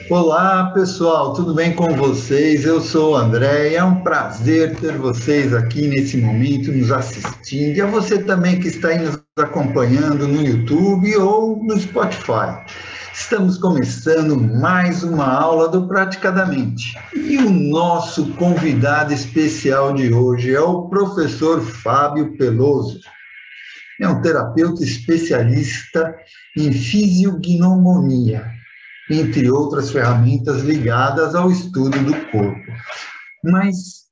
Olá, pessoal, tudo bem com vocês? Eu sou o André e é um prazer ter vocês aqui nesse momento nos assistindo e a você também que está aí nos acompanhando no YouTube ou no Spotify. Estamos começando mais uma aula do Praticadamente e o nosso convidado especial de hoje é o professor Fábio Peloso. É um terapeuta especialista em fisiognomonia, entre outras ferramentas ligadas ao estudo do corpo. Mas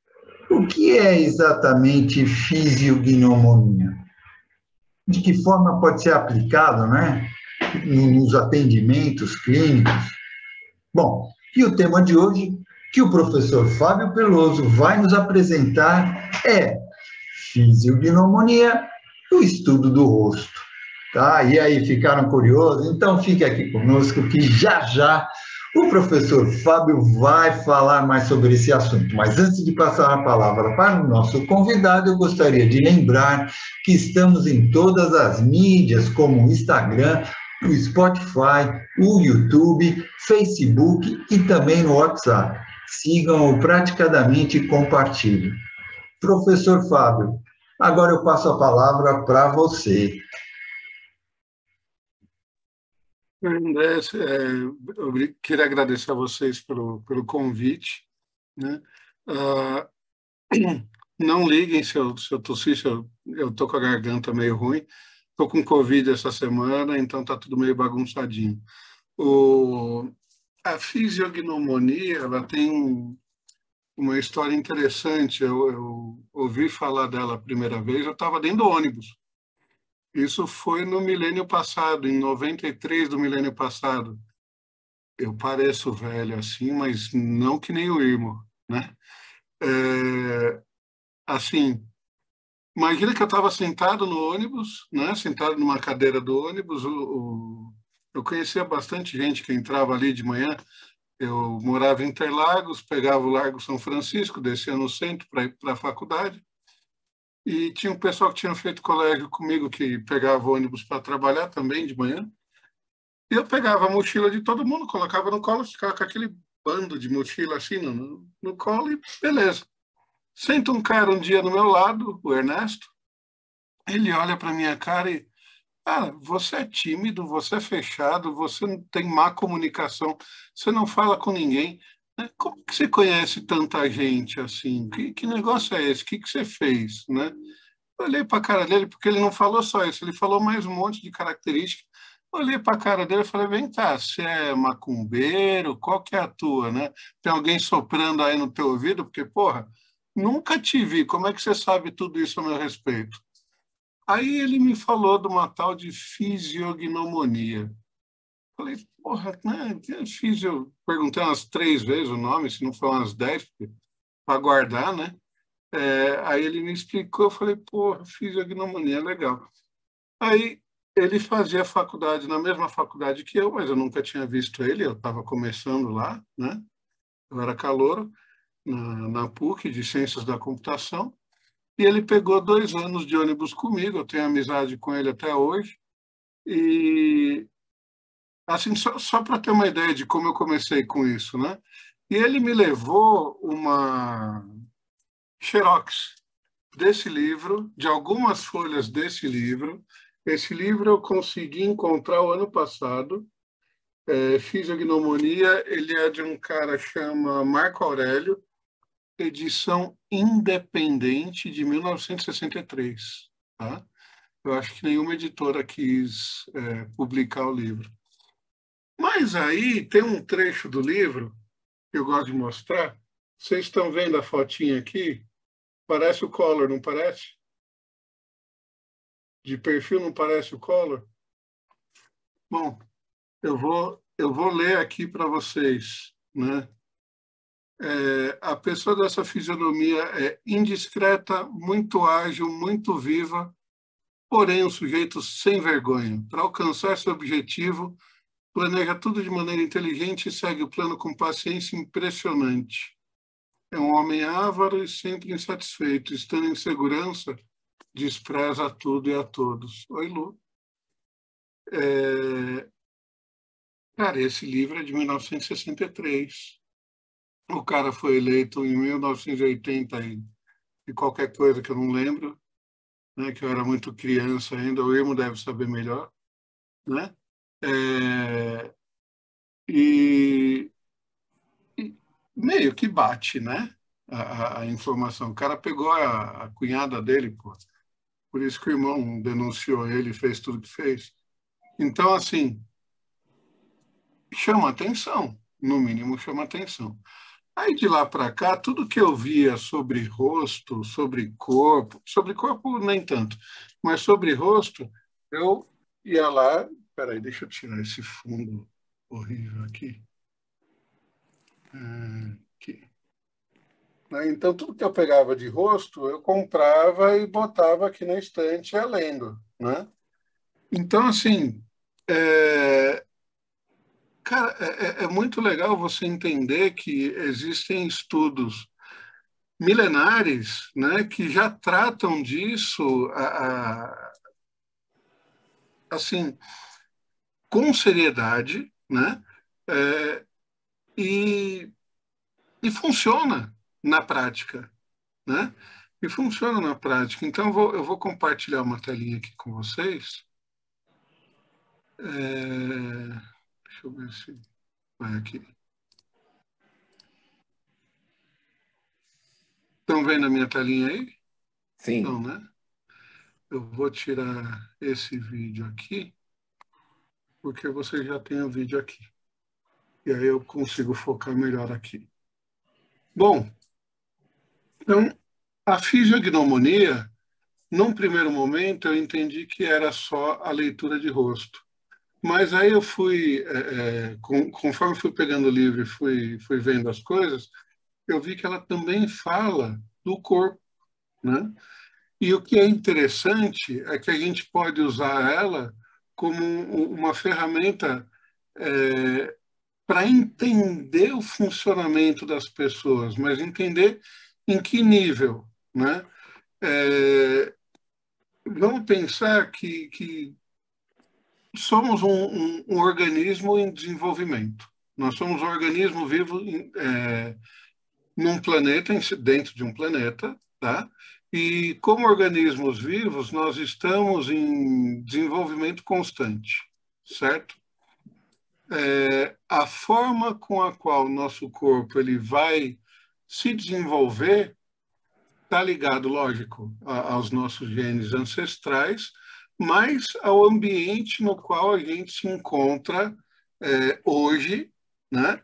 o que é exatamente fisiognomonia? De que forma pode ser aplicado, né, nos atendimentos clínicos? Bom, e o tema de hoje, que o professor Fábio Peloso vai nos apresentar, é fisiognomonia, o estudo do rosto. Tá? E aí, ficaram curiosos? Então fique aqui conosco que já o professor Fábio vai falar mais sobre esse assunto. Mas antes de passar a palavra para o nosso convidado, eu gostaria de lembrar que estamos em todas as mídias, como o Instagram, o Spotify, o YouTube, Facebook e também no WhatsApp. Sigam-o praticadamente e compartilhem. Professor Fábio, agora eu passo a palavra para você. André, eu queria agradecer a vocês pelo convite, né? Não liguem se eu tossir, eu estou com a garganta meio ruim, estou com Covid essa semana, então está tudo meio bagunçadinho. A fisiognomonia, ela tem uma história interessante. Eu ouvi falar dela a primeira vez, eu estava dentro do ônibus. Isso foi no milênio passado, em 93 do milênio passado. Eu pareço velho assim, mas não que nem o Irmo, né? Assim, imagina que eu estava sentado no ônibus, né? Sentado numa cadeira do ônibus. Eu conhecia bastante gente que entrava ali de manhã. Eu morava em Interlagos, pegava o Largo São Francisco, descia no centro para ir para a faculdade. E tinha um pessoal que tinha feito colégio comigo que pegava ônibus para trabalhar também de manhã. E eu pegava a mochila de todo mundo, colocava no colo, ficava com aquele bando de mochila assim no colo e beleza. Senta um cara um dia no meu lado, o Ernesto, ele olha para minha cara e, cara, você é tímido, você é fechado, você não tem má comunicação, você não fala com ninguém. Né? Como que você conhece tanta gente assim? Que negócio é esse? O que você fez? Né? Eu olhei para a cara dele, porque ele não falou só isso, ele falou mais um monte de características. Eu olhei para a cara dele e falei, vem cá, você é macumbeiro? Qual que é a tua, né? Tem alguém soprando aí no teu ouvido? Porque, porra, nunca te vi, como é que você sabe tudo isso a meu respeito? Aí ele me falou de uma tal de fisiognomonia. Falei, porra, né? Perguntei umas 3 vezes o nome, se não foi umas 10, para guardar, né? Aí ele me explicou, eu falei, porra, fisiognomonia, legal. Aí ele fazia faculdade na mesma faculdade que eu, mas eu nunca tinha visto ele, eu estava começando lá, né? Eu era calouro na PUC de Ciências da Computação, e ele pegou 2 anos de ônibus comigo, eu tenho amizade com ele até hoje, e assim, só para ter uma ideia de como eu comecei com isso, né? E ele me levou uma xerox desse livro, de algumas folhas desse livro. Esse livro eu consegui encontrar o ano passado. Fisiognomonia, ele é de um cara que chama Marco Aurélio, edição independente de 1963. Tá? Eu acho que nenhuma editora quis publicar o livro. Mas aí tem um trecho do livro que eu gosto de mostrar. Vocês estão vendo a fotinha aqui? Parece o Collor, não parece? De perfil não parece o Collor? Bom, eu vou ler aqui para vocês, né? A pessoa dessa fisionomia é indiscreta, muito ágil, muito viva, porém um sujeito sem vergonha. Para alcançar seu objetivo, planeja tudo de maneira inteligente e segue o plano com paciência impressionante. É um homem avaro e sempre insatisfeito, estando em segurança, despreza tudo e a todos. Oi, Lu. Cara, esse livro é de 1963. O cara foi eleito em 1980 e qualquer coisa que eu não lembro, né, que eu era muito criança ainda, o Irmo deve saber melhor, né? É, e, e meio que bate, né? A informação. O cara pegou a cunhada dele, pô. Por isso que o irmão denunciou ele e fez tudo que fez. Então, assim, chama atenção, no mínimo chama atenção. Aí de lá para cá, tudo que eu via sobre rosto, sobre corpo nem tanto, mas sobre rosto, eu ia lá. Peraí, deixa eu tirar esse fundo horrível aqui. Aqui. Né? Então, tudo que eu pegava de rosto, eu comprava e botava aqui na estante, ia lendo, né? Então, assim, é, cara, é muito legal você entender que existem estudos milenares, né, que já tratam disso, assim, com seriedade, né, é, e, e funciona na prática, né? E funciona na prática. Então, eu vou compartilhar uma telinha aqui com vocês. Deixa eu ver se vai aqui. Estão vendo a minha telinha aí? Não, Sim. né? Eu vou tirar esse vídeo aqui, porque você já tem o vídeo aqui. E aí eu consigo focar melhor aqui. Bom, então, a fisiognomonia, num primeiro momento, eu entendi que era só a leitura de rosto. Mas aí eu fui, conforme fui pegando o livro e fui vendo as coisas, eu vi que ela também fala do corpo, né? E o que é interessante é que a gente pode usar ela como uma ferramenta para entender o funcionamento das pessoas, mas entender em que nível, né? É, vamos pensar que somos um organismo em desenvolvimento. Nós somos um organismo vivo num planeta, dentro de um planeta, tá? E como organismos vivos, nós estamos em desenvolvimento constante, certo? A forma com a qual o nosso corpo ele vai se desenvolver está ligado, lógico, aos nossos genes ancestrais, mas ao ambiente no qual a gente se encontra hoje, né?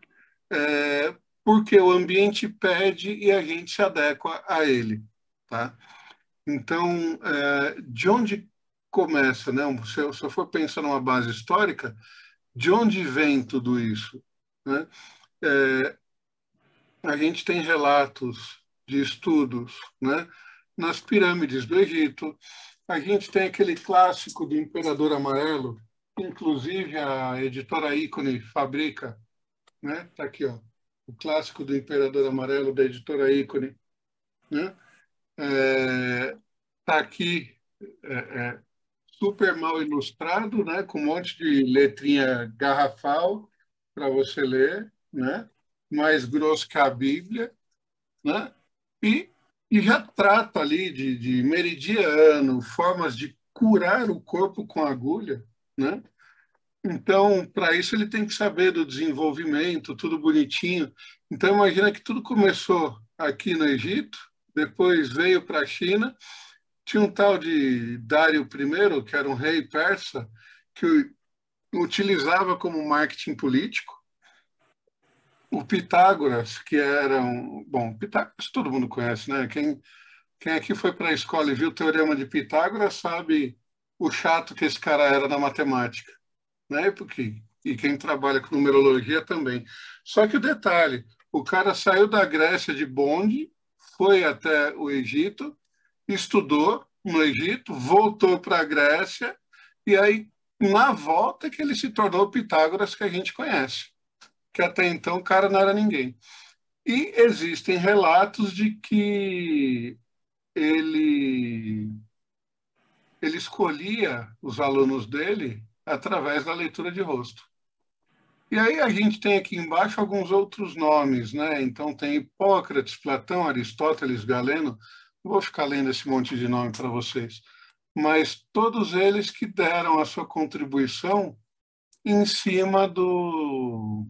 É, porque o ambiente pede e a gente se adequa a ele, tá? Então, de onde começa, né? Se eu for pensar numa base histórica, de onde vem tudo isso, né? A gente tem relatos de estudos, né? Nas pirâmides do Egito, a gente tem aquele clássico do Imperador Amarelo, que inclusive a editora Ícone fabrica, né? Tá aqui, ó, o clássico do Imperador Amarelo da editora Ícone, né? Tá aqui é, é, super mal ilustrado, né? Com um monte de letrinha garrafal para você ler, né? Mais grosso que a Bíblia, né? E, e já trata ali de meridiano, formas de curar o corpo com agulha, né? Então, para isso ele tem que saber do desenvolvimento, tudo bonitinho. Então, imagina que tudo começou aqui no Egito, depois veio para a China. Tinha um tal de Dário I, que era um rei persa, que utilizava como marketing político. O Pitágoras, que era um. Bom, Pitágoras todo mundo conhece, né? Quem aqui foi para a escola e viu o Teorema de Pitágoras sabe o chato que esse cara era na matemática, né? E quem trabalha com numerologia também. Só que o detalhe, o cara saiu da Grécia de bonde, foi até o Egito, estudou no Egito, voltou para a Grécia, e aí, na volta, que ele se tornou o Pitágoras que a gente conhece, que até então o cara não era ninguém. E existem relatos de que ele, ele escolhia os alunos dele através da leitura de rosto. E aí a gente tem aqui embaixo alguns outros nomes, né? Então tem Hipócrates, Platão, Aristóteles, Galeno. Não vou ficar lendo esse monte de nome para vocês, mas todos eles que deram a sua contribuição em cima do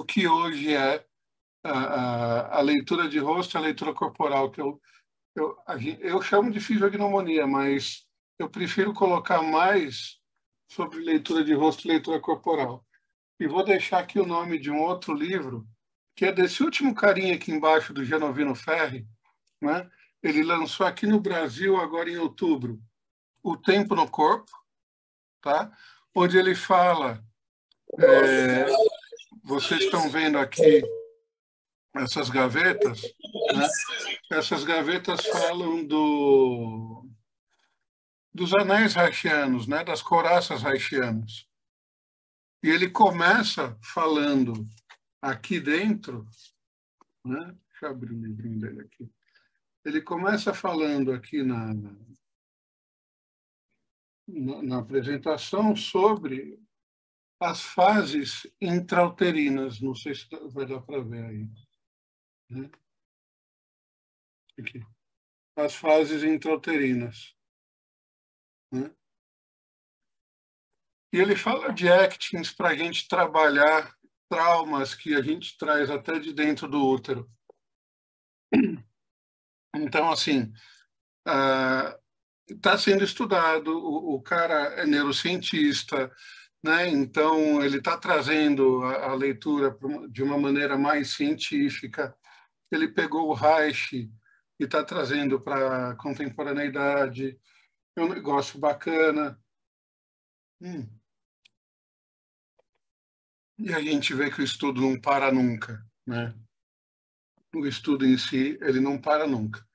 que hoje é a leitura de rosto, a leitura corporal, que eu chamo de fisiognomonia, mas eu prefiro colocar mais sobre leitura de rosto e leitura corporal. E vou deixar aqui o nome de um outro livro, que é desse último carinha aqui embaixo, do Genovino Ferri, né? Ele lançou aqui no Brasil, agora em outubro, O Tempo no Corpo, tá? Onde ele fala, vocês estão vendo aqui essas gavetas, né? Essas gavetas falam dos anéis haitianos, né? Das couraças haitianas. E ele começa falando aqui dentro, né? Deixa eu abrir o livrinho dele aqui. Ele começa falando aqui na apresentação sobre as fases intrauterinas. Não sei se vai dar para ver aí. Né? Aqui. As fases intrauterinas. Né? E ele fala de actings para a gente trabalhar traumas que a gente traz até de dentro do útero. Então, assim, está sendo estudado, o cara é neurocientista, né? Então ele está trazendo a leitura de uma maneira mais científica. Ele pegou o Reich e está trazendo para a contemporaneidade. É um negócio bacana. E a gente vê que o estudo não para nunca, né? O estudo em si, ele não para nunca.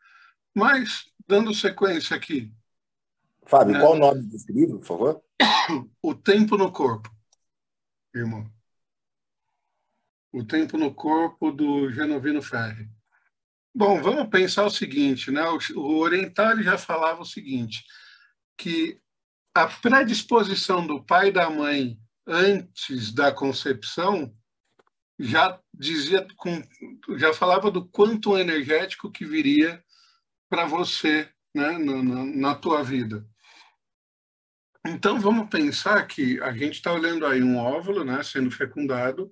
Mas, dando sequência aqui... Fábio, né? Qual o nome desse livro, por favor? O Tempo no Corpo, irmão. O Tempo no Corpo, do Genovino Ferri. Bom, vamos pensar o seguinte, né? O oriental já falava o seguinte, que a predisposição do pai e da mãe antes da concepção já dizia, já falava do quanto energético que viria para você, né, na tua vida. Então vamos pensar que a gente está olhando aí um óvulo, né, sendo fecundado.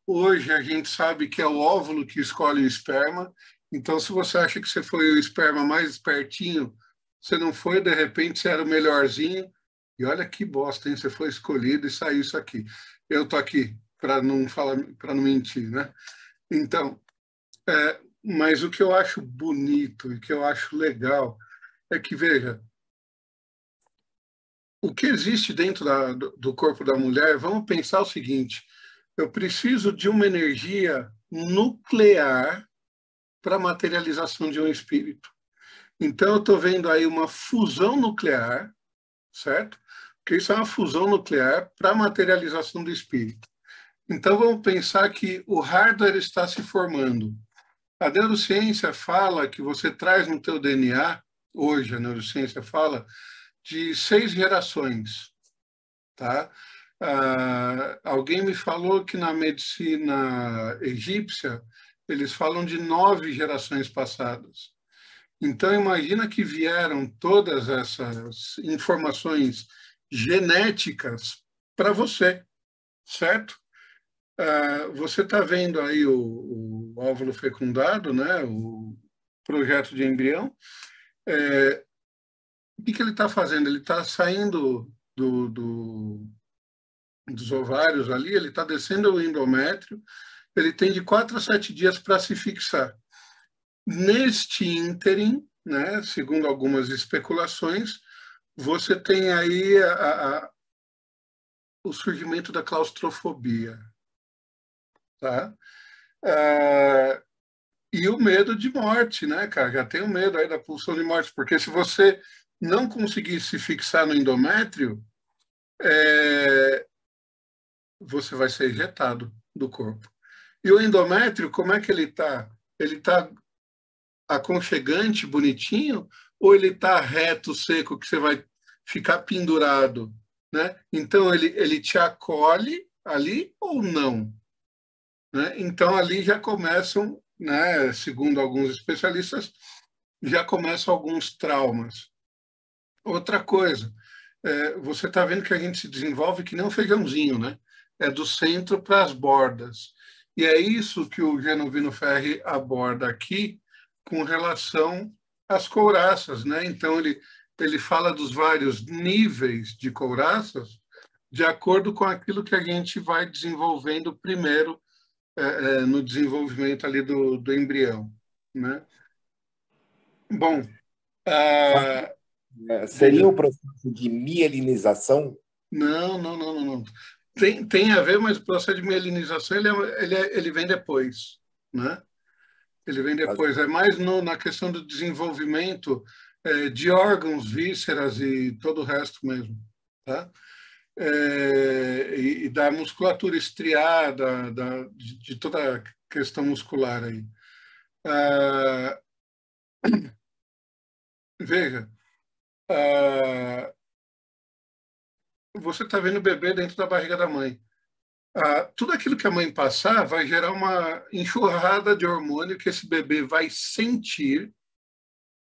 Hoje a gente sabe que é o óvulo que escolhe o esperma. Então, se você acha que você foi o esperma mais espertinho, você não foi, de repente você era o melhorzinho. E olha que bosta, hein? Você foi escolhido e saiu isso aqui. Eu tô aqui para não falar, para não mentir, né? Então, mas o que eu acho bonito e que eu acho legal é que, veja, o que existe dentro do corpo da mulher, vamos pensar o seguinte: eu preciso de uma energia nuclear para a materialização de um espírito. Então, eu estou vendo aí uma fusão nuclear, certo? Porque isso é uma fusão nuclear para a materialização do espírito. Então, vamos pensar que o hardware está se formando. A neurociência fala que você traz no teu DNA, hoje a neurociência fala, de 6 gerações, tá? Alguém me falou que na medicina egípcia eles falam de 9 gerações passadas. Então imagina que vieram todas essas informações genéticas para você, certo? Você está vendo aí o óvulo fecundado, né? O projeto de embrião. O que ele está fazendo? Ele está saindo dos ovários ali, ele está descendo o endométrio, ele tem de 4 a 7 dias para se fixar. Neste ínterim, né, segundo algumas especulações, você tem aí o surgimento da claustrofobia. Tá? E o medo de morte, né, cara? Já tem o medo aí da pulsão de morte, porque se você não conseguir se fixar no endométrio, você vai ser ejetado do corpo. E o endométrio, como é que ele está? Ele está aconchegante, bonitinho, ou ele está reto, seco, que você vai ficar pendurado, né? Então, ele te acolhe, ali ou não? Né? Então, ali já começam, né, segundo alguns especialistas, já começam alguns traumas. Outra coisa, você está vendo que a gente se desenvolve que nem um feijãozinho, né? É do centro para as bordas. E é isso que o Genovino Ferri aborda aqui com relação às couraças, né? Então, ele fala dos vários níveis de couraças de acordo com aquilo que a gente vai desenvolvendo primeiro no desenvolvimento ali do embrião, né? Bom, ah, Seria diga. o processo de mielinização? Não. Tem a ver, mas o processo de mielinização ele vem depois, né? Ele vem depois. É mais na questão do desenvolvimento de órgãos, vísceras e todo o resto mesmo, tá? E da musculatura estriada, de toda a questão muscular aí. Veja, você está vendo o bebê dentro da barriga da mãe. Tudo aquilo que a mãe passar vai gerar uma enxurrada de hormônio que esse bebê vai sentir,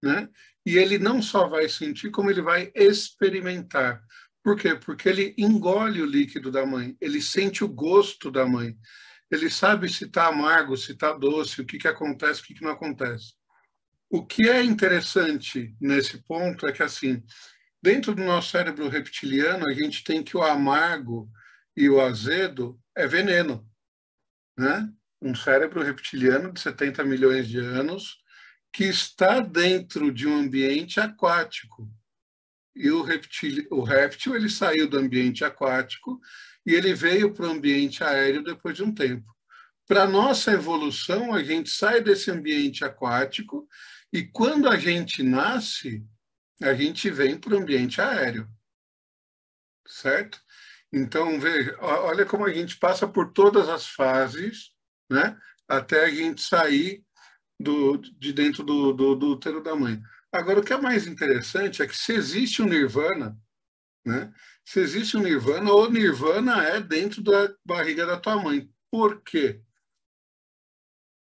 né? E ele não só vai sentir, como ele vai experimentar. Por quê? Porque ele engole o líquido da mãe, ele sente o gosto da mãe, ele sabe se está amargo, se está doce, o que acontece, o que não acontece. O que é interessante nesse ponto é que, assim, dentro do nosso cérebro reptiliano, a gente tem que o amargo e o azedo é veneno, né? Um cérebro reptiliano de 70 milhões de anos que está dentro de um ambiente aquático. E o réptil ele saiu do ambiente aquático e ele veio para o ambiente aéreo depois de um tempo. Para nossa evolução, a gente sai desse ambiente aquático e quando a gente nasce, a gente vem para o ambiente aéreo, certo? Então, veja, olha como a gente passa por todas as fases, né? Até a gente sair de dentro do útero da mãe. Agora, o que é mais interessante é que se existe um nirvana, né? Se existe um nirvana, o nirvana é dentro da barriga da tua mãe. Por quê?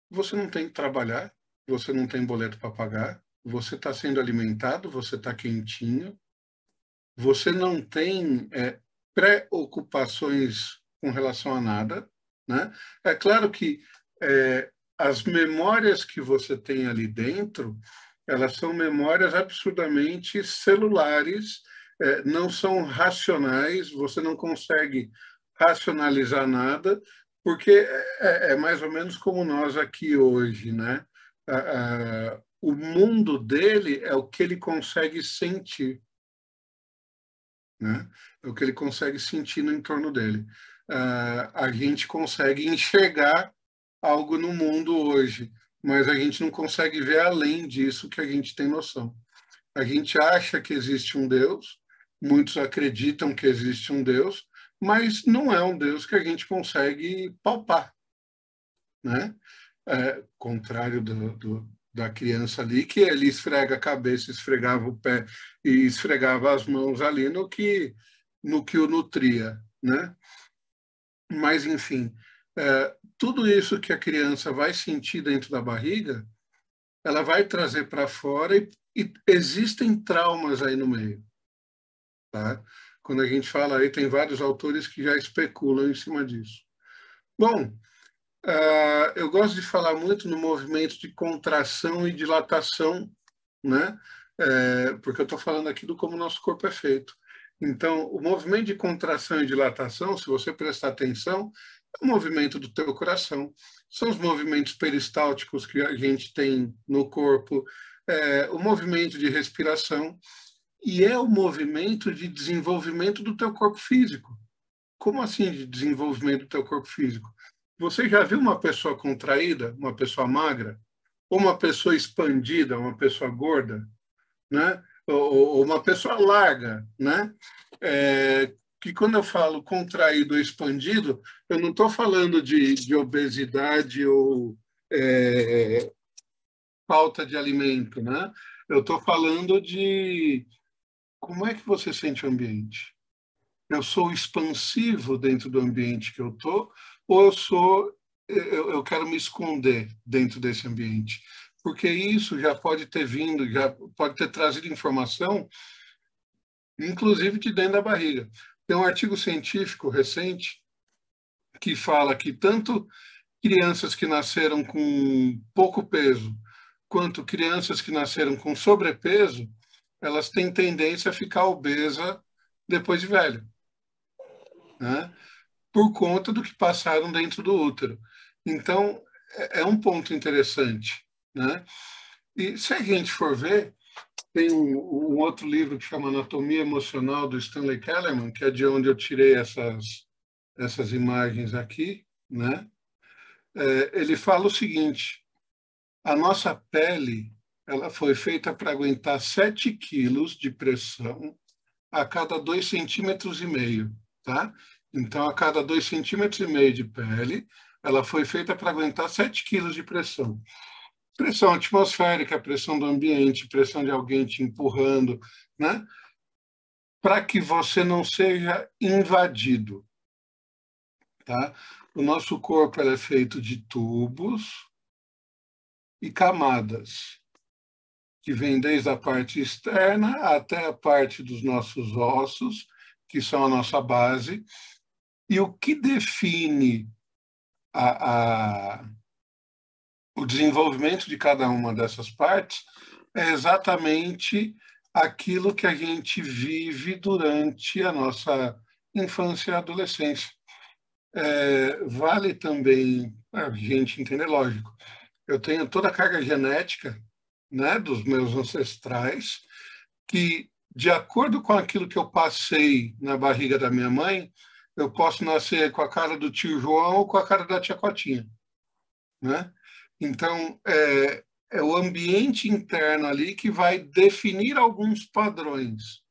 Você não tem que trabalhar, você não tem boleto para pagar, você está sendo alimentado, você está quentinho, você não tem preocupações com relação a nada, né? É claro que as memórias que você tem ali dentro, elas são memórias absurdamente celulares, não são racionais, você não consegue racionalizar nada, porque é mais ou menos como nós aqui hoje, né? O mundo dele é o que ele consegue sentir, né? É o que ele consegue sentir no entorno dele. A gente consegue enxergar algo no mundo hoje, mas a gente não consegue ver além disso que a gente tem noção. A gente acha que existe um Deus, muitos acreditam que existe um Deus, mas não é um Deus que a gente consegue palpar, né? Contrário da criança ali, que ele esfrega a cabeça, esfregava o pé e esfregava as mãos ali no que o nutria, né? Mas, enfim, tudo isso que a criança vai sentir dentro da barriga, ela vai trazer para fora e existem traumas aí no meio, tá? Quando a gente fala aí, tem vários autores que já especulam em cima disso. Bom, eu gosto de falar muito no movimento de contração e dilatação, né? Porque eu estou falando aqui do como o nosso corpo é feito. Então, o movimento de contração e dilatação, se você prestar atenção, é o movimento do teu coração. São os movimentos peristálticos que a gente tem no corpo, o movimento de respiração e é o movimento de desenvolvimento do teu corpo físico. Como assim de desenvolvimento do teu corpo físico? Você já viu uma pessoa contraída, uma pessoa magra? Ou uma pessoa expandida, uma pessoa gorda? Né? Ou uma pessoa larga, né? Que quando eu falo contraído ou expandido, eu não estou falando de obesidade ou falta de alimento, né? Eu estou falando de como é que você sente o ambiente, eu sou expansivo dentro do ambiente que eu estou, ou eu quero me esconder dentro desse ambiente. Porque isso já pode ter vindo, já pode ter trazido informação, inclusive de dentro da barriga. Tem um artigo científico recente que fala que tanto crianças que nasceram com pouco peso, quanto crianças que nasceram com sobrepeso, elas têm tendência a ficar obesa depois de velho, né? Por conta do que passaram dentro do útero. Então, é um ponto interessante, né? E se a gente for ver, tem um outro livro que chama Anatomia Emocional, do Stanley Kellerman, que é de onde eu tirei essas imagens aqui, né? Ele fala o seguinte: a nossa pele, ela foi feita para aguentar 7 quilos de pressão a cada 2,5 cm, tá? Então, a cada 2,5 cm de pele, ela foi feita para aguentar 7 quilos de pressão. Pressão atmosférica, pressão do ambiente, pressão de alguém te empurrando, né? Para que você não seja invadido, tá? O nosso corpo é feito de tubos e camadas, que vem desde a parte externa até a parte dos nossos ossos, que são a nossa base. E o que define o desenvolvimento de cada uma dessas partes é exatamente aquilo que a gente vive durante a nossa infância e adolescência. Vale também a gente entender, lógico, eu tenho toda a carga genética, né, dos meus ancestrais, que, de acordo com aquilo que eu passei na barriga da minha mãe, eu posso nascer com a cara do tio João ou com a cara da tia Cotinha, né? Então, é o ambiente interno ali que vai definir alguns padrões.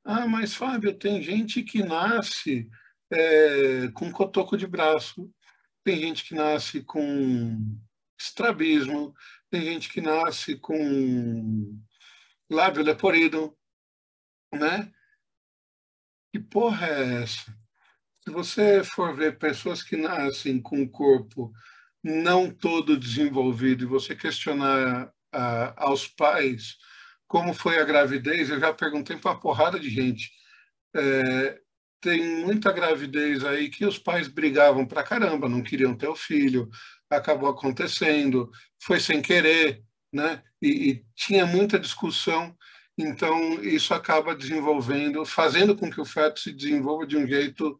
Ah, mas, Fábio, tem gente que nasce com cotoco de braço, tem gente que nasce com estrabismo, tem gente que nasce com lábio leporino, né? Que porra é essa? Se você for ver pessoas que nascem com o corpo não todo desenvolvido e você questionar aos pais como foi a gravidez, eu já perguntei para uma porrada de gente. Tem muita gravidez aí que os pais brigavam pra caramba, não queriam ter o filho, acabou acontecendo, foi sem querer, né? E tinha muita discussão, então isso acaba desenvolvendo, fazendo com que o feto se desenvolva de um jeito,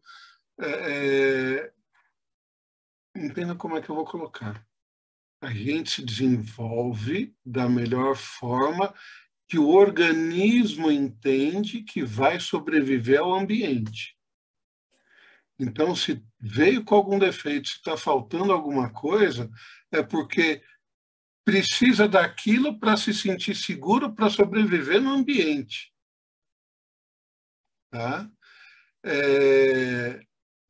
não entendo como é que eu vou colocar. A gente se desenvolve da melhor forma que o organismo entende que vai sobreviver ao ambiente. Então, se veio com algum defeito, se está faltando alguma coisa, é porque precisa daquilo para se sentir seguro para sobreviver no ambiente. Tá?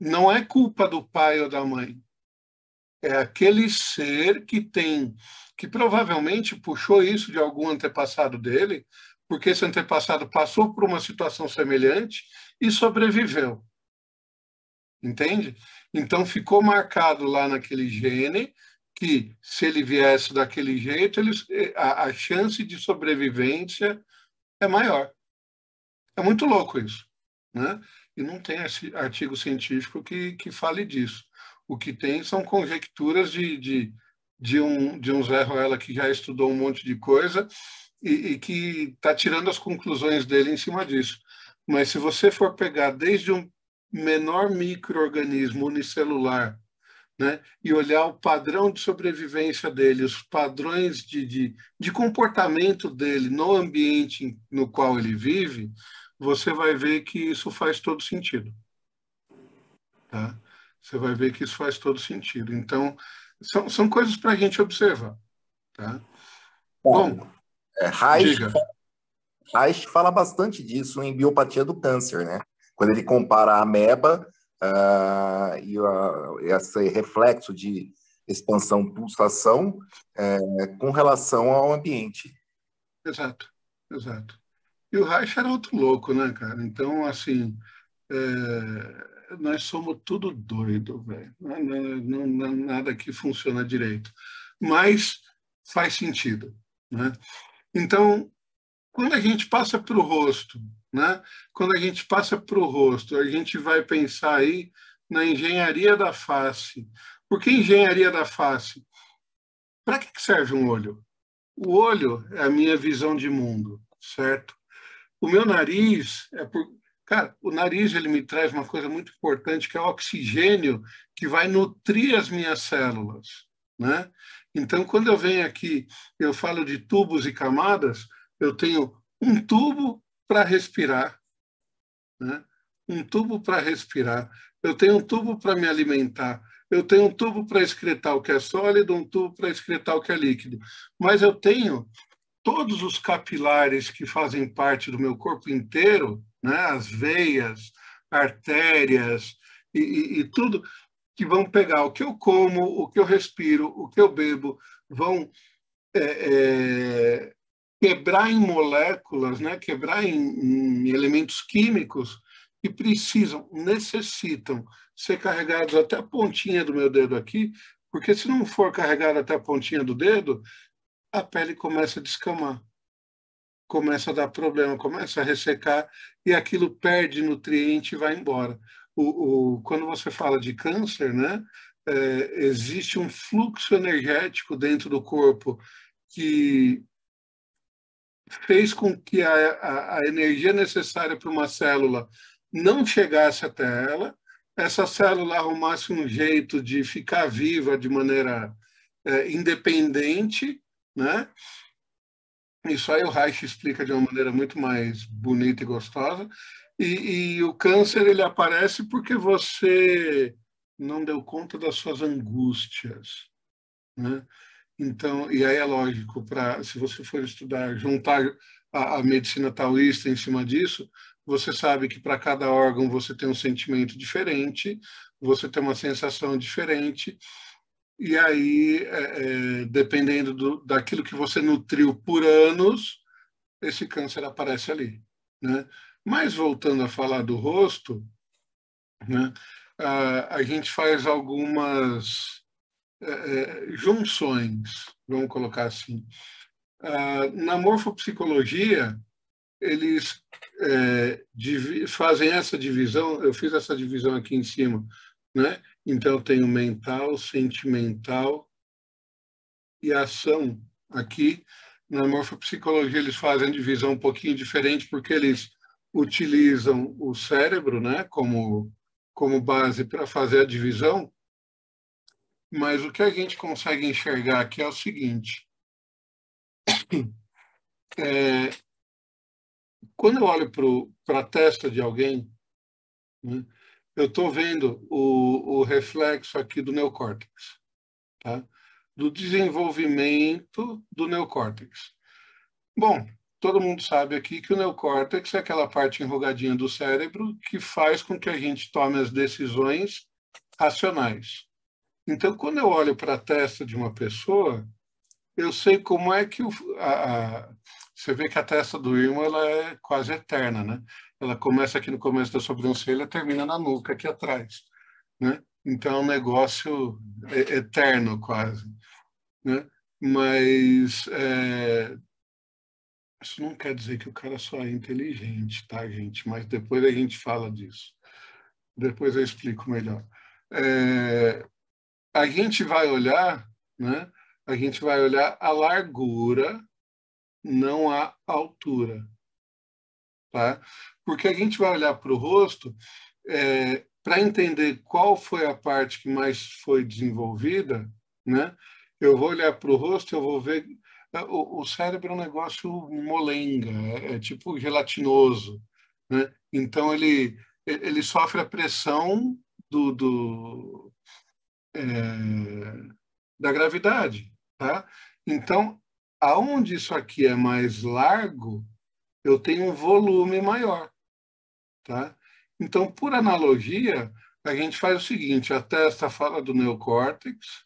Não é culpa do pai ou da mãe. É aquele ser que provavelmente puxou isso de algum antepassado dele, porque esse antepassado passou por uma situação semelhante e sobreviveu. Entende? Então ficou marcado lá naquele gene que, se ele viesse daquele jeito, a chance de sobrevivência é maior. É muito louco isso, né? E não tem esse artigo científico que fale disso. O que tem são conjecturas de um Zé Ruela que já estudou um monte de coisa e que está tirando as conclusões dele em cima disso. Mas se você for pegar desde um menor micro-organismo unicelular, né, e olhar o padrão de sobrevivência dele, os padrões de comportamento dele no ambiente no qual ele vive, você vai ver que isso faz todo sentido. Tá? Você vai ver que isso faz todo sentido. Então, são coisas para a gente observar. Tá? Bom, diga. Reich fala bastante disso em Biopatia do Câncer, né? Quando ele compara a ameba e esse reflexo de expansão, pulsação, com relação ao ambiente. Exato, exato. E o Reich era outro louco, né, cara? Então, assim, nós somos tudo doido, velho. Nada que funciona direito. Mas faz sentido, né? Então, quando a gente passa para o rosto, né? Quando a gente passa para o rosto, a gente vai pensar aí na engenharia da face. Por que engenharia da face? Para que serve um olho? O olho é a minha visão de mundo, certo? O meu nariz é por... Cara, o nariz ele me traz uma coisa muito importante, que é o oxigênio que vai nutrir as minhas células, né? Então, quando eu venho aqui, eu falo de tubos e camadas, eu tenho um tubo para respirar, né? Um tubo para respirar. Eu tenho um tubo para me alimentar. Eu tenho um tubo para excretar o que é sólido, um tubo para excretar o que é líquido. Mas eu tenho todos os capilares que fazem parte do meu corpo inteiro, né? As veias, artérias e tudo, que vão pegar o que eu como, o que eu respiro, o que eu bebo, vão quebrar em moléculas, né? Quebrar em elementos químicos que necessitam ser carregados até a pontinha do meu dedo aqui, porque se não for carregado até a pontinha do dedo, a pele começa a descamar, começa a dar problema, começa a ressecar e aquilo perde nutriente e vai embora. Quando você fala de câncer, né, existe um fluxo energético dentro do corpo que fez com que a energia necessária para uma célula não chegasse até ela, essa célula arrumasse um jeito de ficar viva de maneira independente, né? Isso aí o Reich explica de uma maneira muito mais bonita e gostosa. E o câncer ele aparece porque você não deu conta das suas angústias, né? Então, e aí é lógico, se você for estudar, juntar a medicina taoísta em cima disso, você sabe que para cada órgão você tem um sentimento diferente, você tem uma sensação diferente, e aí, dependendo daquilo que você nutriu por anos, esse câncer aparece ali, né? Mas voltando a falar do rosto, né, a gente faz algumas junções, vamos colocar assim. Na morfopsicologia, eles fazem essa divisão, eu fiz essa divisão aqui em cima, né? Então, eu tenho mental, sentimental e ação aqui. Na morfopsicologia, eles fazem a divisão um pouquinho diferente, porque eles utilizam o cérebro, né, como base para fazer a divisão, mas o que a gente consegue enxergar aqui é o seguinte: quando eu olho para a testa de alguém, né, eu estou vendo o reflexo aqui do neocórtex, tá? Do desenvolvimento do neocórtex. Bom, todo mundo sabe aqui que o neocórtex é aquela parte enrugadinha do cérebro que faz com que a gente tome as decisões racionais. Então, quando eu olho para a testa de uma pessoa, eu sei como é que você vê que a testa do irmão ela é quase eterna, né? Ela começa aqui no começo da sobrancelha, termina na nuca aqui atrás, né? Então é um negócio eterno quase, né? Mas isso não quer dizer que o cara só é inteligente, tá, gente? Mas depois a gente fala disso. Depois eu explico melhor. A gente vai olhar, né? A gente vai olhar a largura, não a altura, tá? Porque a gente vai olhar para o rosto para entender qual foi a parte que mais foi desenvolvida, né? Eu vou olhar para o rosto, eu vou ver o cérebro é um negócio molenga, é tipo gelatinoso, né? Então ele sofre a pressão da gravidade, tá? Então, aonde isso aqui é mais largo, eu tenho um volume maior, tá? Então, por analogia, a gente faz o seguinte: a testa fala do neocórtex,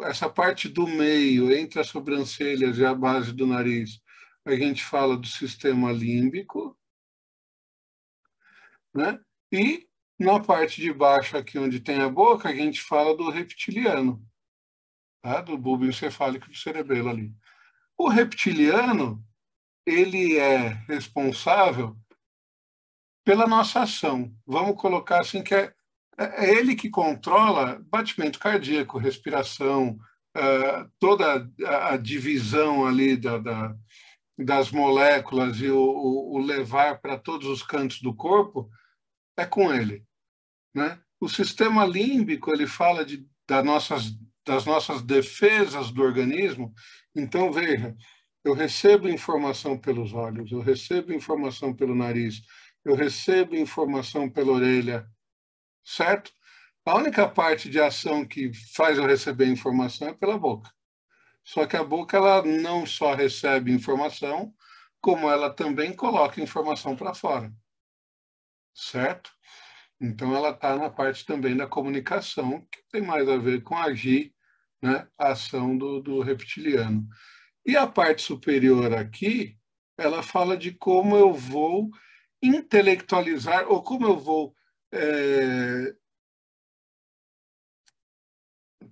essa parte do meio, entre as sobrancelhas e a base do nariz, a gente fala do sistema límbico, né? E na parte de baixo, aqui onde tem a boca, a gente fala do reptiliano, tá? Do bulbo encefálico do cerebelo ali. O reptiliano, ele é responsável pela nossa ação. Vamos colocar assim que é ele que controla batimento cardíaco, respiração, toda a divisão ali das moléculas e o levar para todos os cantos do corpo é com ele, né? O sistema límbico, ele fala das nossas defesas do organismo. Então, veja, eu recebo informação pelos olhos, eu recebo informação pelo nariz, eu recebo informação pela orelha, certo? A única parte de ação que faz eu receber informação é pela boca. Só que a boca, ela não só recebe informação, como ela também coloca informação para fora, certo? Então, ela está na parte também da comunicação, que tem mais a ver com agir, né, a ação do reptiliano. E a parte superior aqui, ela fala de como eu vou intelectualizar, ou como eu vou...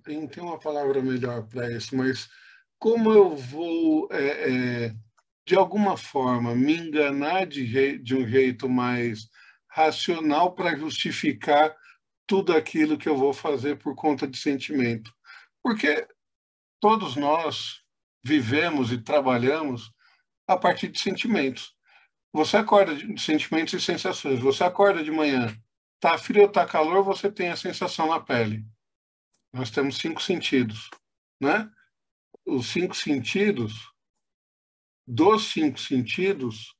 Tem uma palavra melhor para isso, mas como eu vou, de alguma forma, me enganar de um jeito mais racional para justificar tudo aquilo que eu vou fazer por conta de sentimento. Porque todos nós vivemos e trabalhamos a partir de sentimentos. Você acorda de sentimentos e sensações. Você acorda de manhã, tá frio ou tá calor, você tem a sensação na pele. Nós temos 5 sentidos, né? Os 5 sentidos, dos 5 sentidos,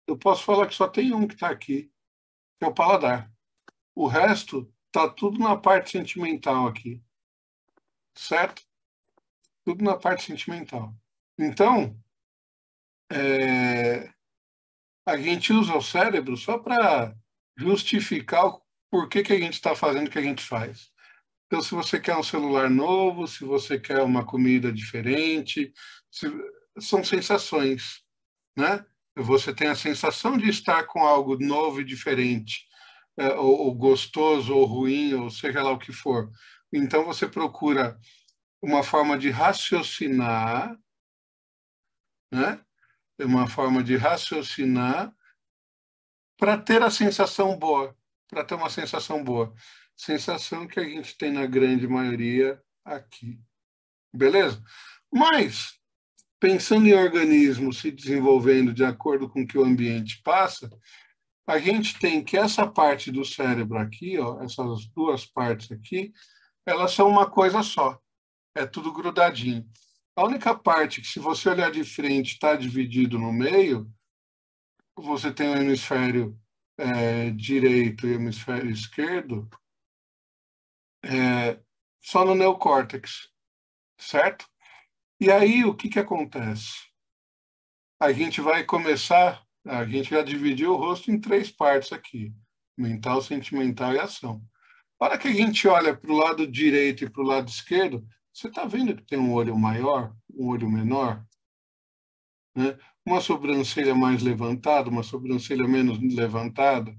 eu posso falar que só tem um que está aqui, que é o paladar. O resto está tudo na parte sentimental aqui, certo? Tudo na parte sentimental. Então, a gente usa o cérebro só para justificar o porquê que a gente está fazendo o que a gente faz. Então, se você quer um celular novo, se você quer uma comida diferente, são sensações, né? Você tem a sensação de estar com algo novo e diferente, ou gostoso, ou ruim, ou seja lá o que for. Então, você procura uma forma de raciocinar, né? Uma forma de raciocinar para ter a sensação boa, para ter uma sensação boa. Sensação que a gente tem na grande maioria aqui. Beleza? Mas, pensando em organismos se desenvolvendo de acordo com o que o ambiente passa, a gente tem que essa parte do cérebro aqui, ó, essas duas partes aqui, elas são uma coisa só. É tudo grudadinho. A única parte que, se você olhar de frente, está dividido no meio, você tem o hemisfério direito e o hemisfério esquerdo, só no neocórtex, certo? E aí, o que acontece? A gente já dividiu o rosto em 3 partes aqui, mental, sentimental e ação. A hora que a gente olha para o lado direito e para o lado esquerdo, você está vendo que tem um olho maior, um olho menor? Né? Uma sobrancelha mais levantada, uma sobrancelha menos levantada.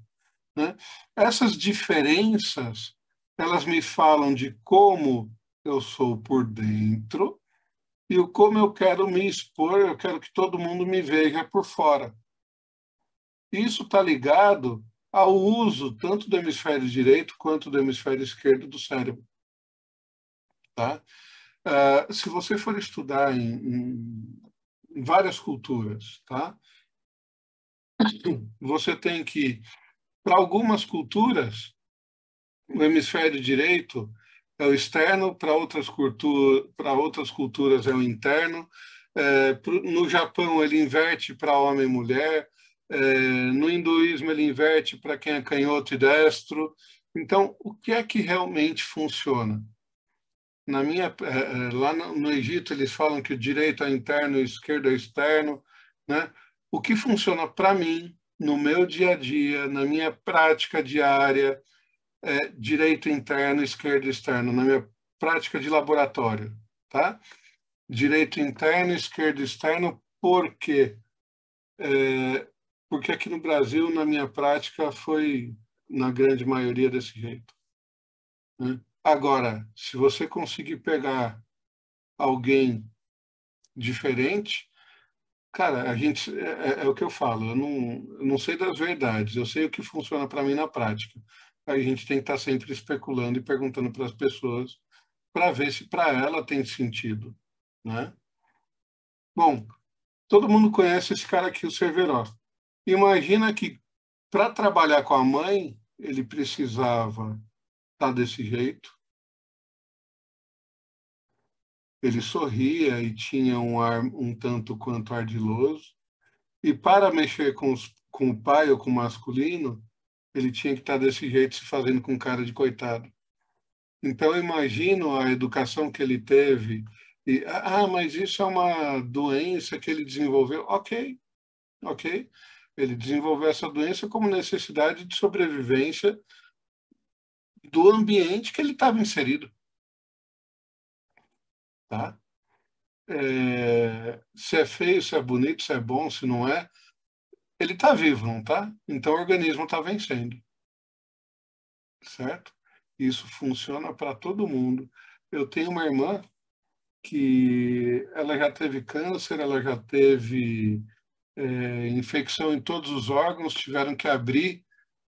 Né? Essas diferenças, elas me falam de como eu sou por dentro e o como eu quero me expor, eu quero que todo mundo me veja por fora. Isso está ligado ao uso tanto do hemisfério direito quanto do hemisfério esquerdo do cérebro. Tá? Se você for estudar em várias culturas, tá? Você tem que, para algumas culturas, o hemisfério direito é o externo, para outras culturas é o interno. No Japão, ele inverte para homem e mulher. No hinduísmo, ele inverte para quem é canhoto e destro. Então, o que é que realmente funciona? Lá no Egito, eles falam que o direito é interno e o esquerdo é externo, né? O que funciona para mim, no meu dia a dia, na minha prática diária, direito interno, esquerdo externo, na minha prática de laboratório, tá? Direito interno, esquerdo externo, porque porque aqui no Brasil, na minha prática, foi, na grande maioria, desse jeito, né? Agora, se você conseguir pegar alguém diferente, cara, a gente é o que eu falo, eu não sei das verdades, eu sei o que funciona para mim na prática. A gente tem que estar sempre especulando e perguntando para as pessoas para ver se para ela tem sentido, né? Bom, todo mundo conhece esse cara aqui, o Cerveró. Imagina que para trabalhar com a mãe, ele precisava estar desse jeito. Ele sorria e tinha um ar um tanto quanto ardiloso. E para mexer com o pai ou com o masculino, ele tinha que estar desse jeito, se fazendo com cara de coitado. Então, eu imagino a educação que ele teve. E, mas isso é uma doença que ele desenvolveu. Ok, ok. Ele desenvolveu essa doença como necessidade de sobrevivência do ambiente que ele estava inserido. Tá? Se é feio, se é bonito, se é bom, se não é, ele está vivo, não está? Então o organismo está vencendo, certo? Isso funciona para todo mundo. Eu tenho uma irmã que ela já teve câncer, ela já teve infecção em todos os órgãos, tiveram que abrir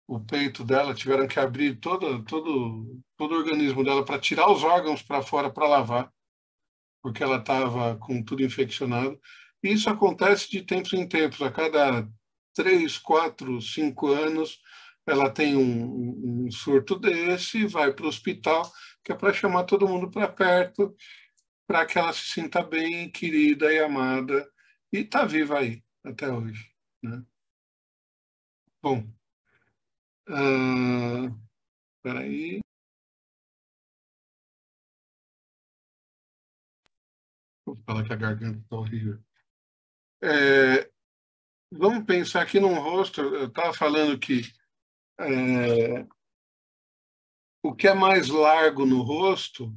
o peito dela, tiveram que abrir todo o organismo dela para tirar os órgãos para fora para lavar, porque ela estava com tudo infeccionado. E isso acontece de tempos em tempos, a cada 3, 4, 5 anos, ela tem um surto desse, vai para o hospital, que é para chamar todo mundo para perto, para que ela se sinta bem, querida e amada, e está viva aí, até hoje, né? Bom, espera aí. Vou falar que a garganta está horrível. Vamos pensar aqui num rosto, eu estava falando que o que é mais largo no rosto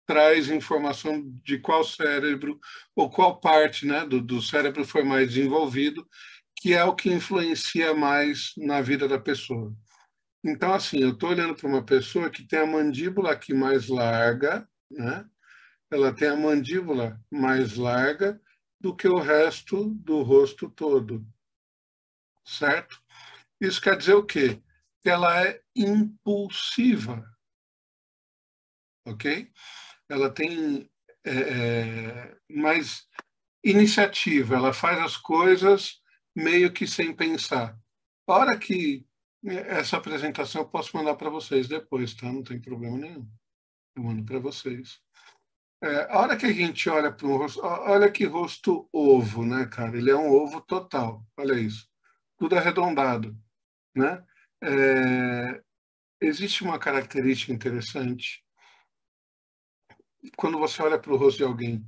traz informação de qual cérebro ou qual parte, né, do cérebro foi mais desenvolvido, que é o que influencia mais na vida da pessoa. Então, assim, eu estou olhando para uma pessoa que tem a mandíbula aqui mais larga, né? Ela tem a mandíbula mais larga do que o resto do rosto todo, certo? Isso quer dizer o quê? Que ela é impulsiva, ok? Ela tem mais iniciativa, ela faz as coisas meio que sem pensar. A hora que essa apresentação eu posso mandar para vocês depois, tá? Não tem problema nenhum. Eu mando para vocês. A hora que a gente olha para um rosto, olha que rosto ovo, né, cara? Ele é um ovo total, olha isso. Tudo arredondado, né? Existe uma característica interessante. Quando você olha para o rosto de alguém,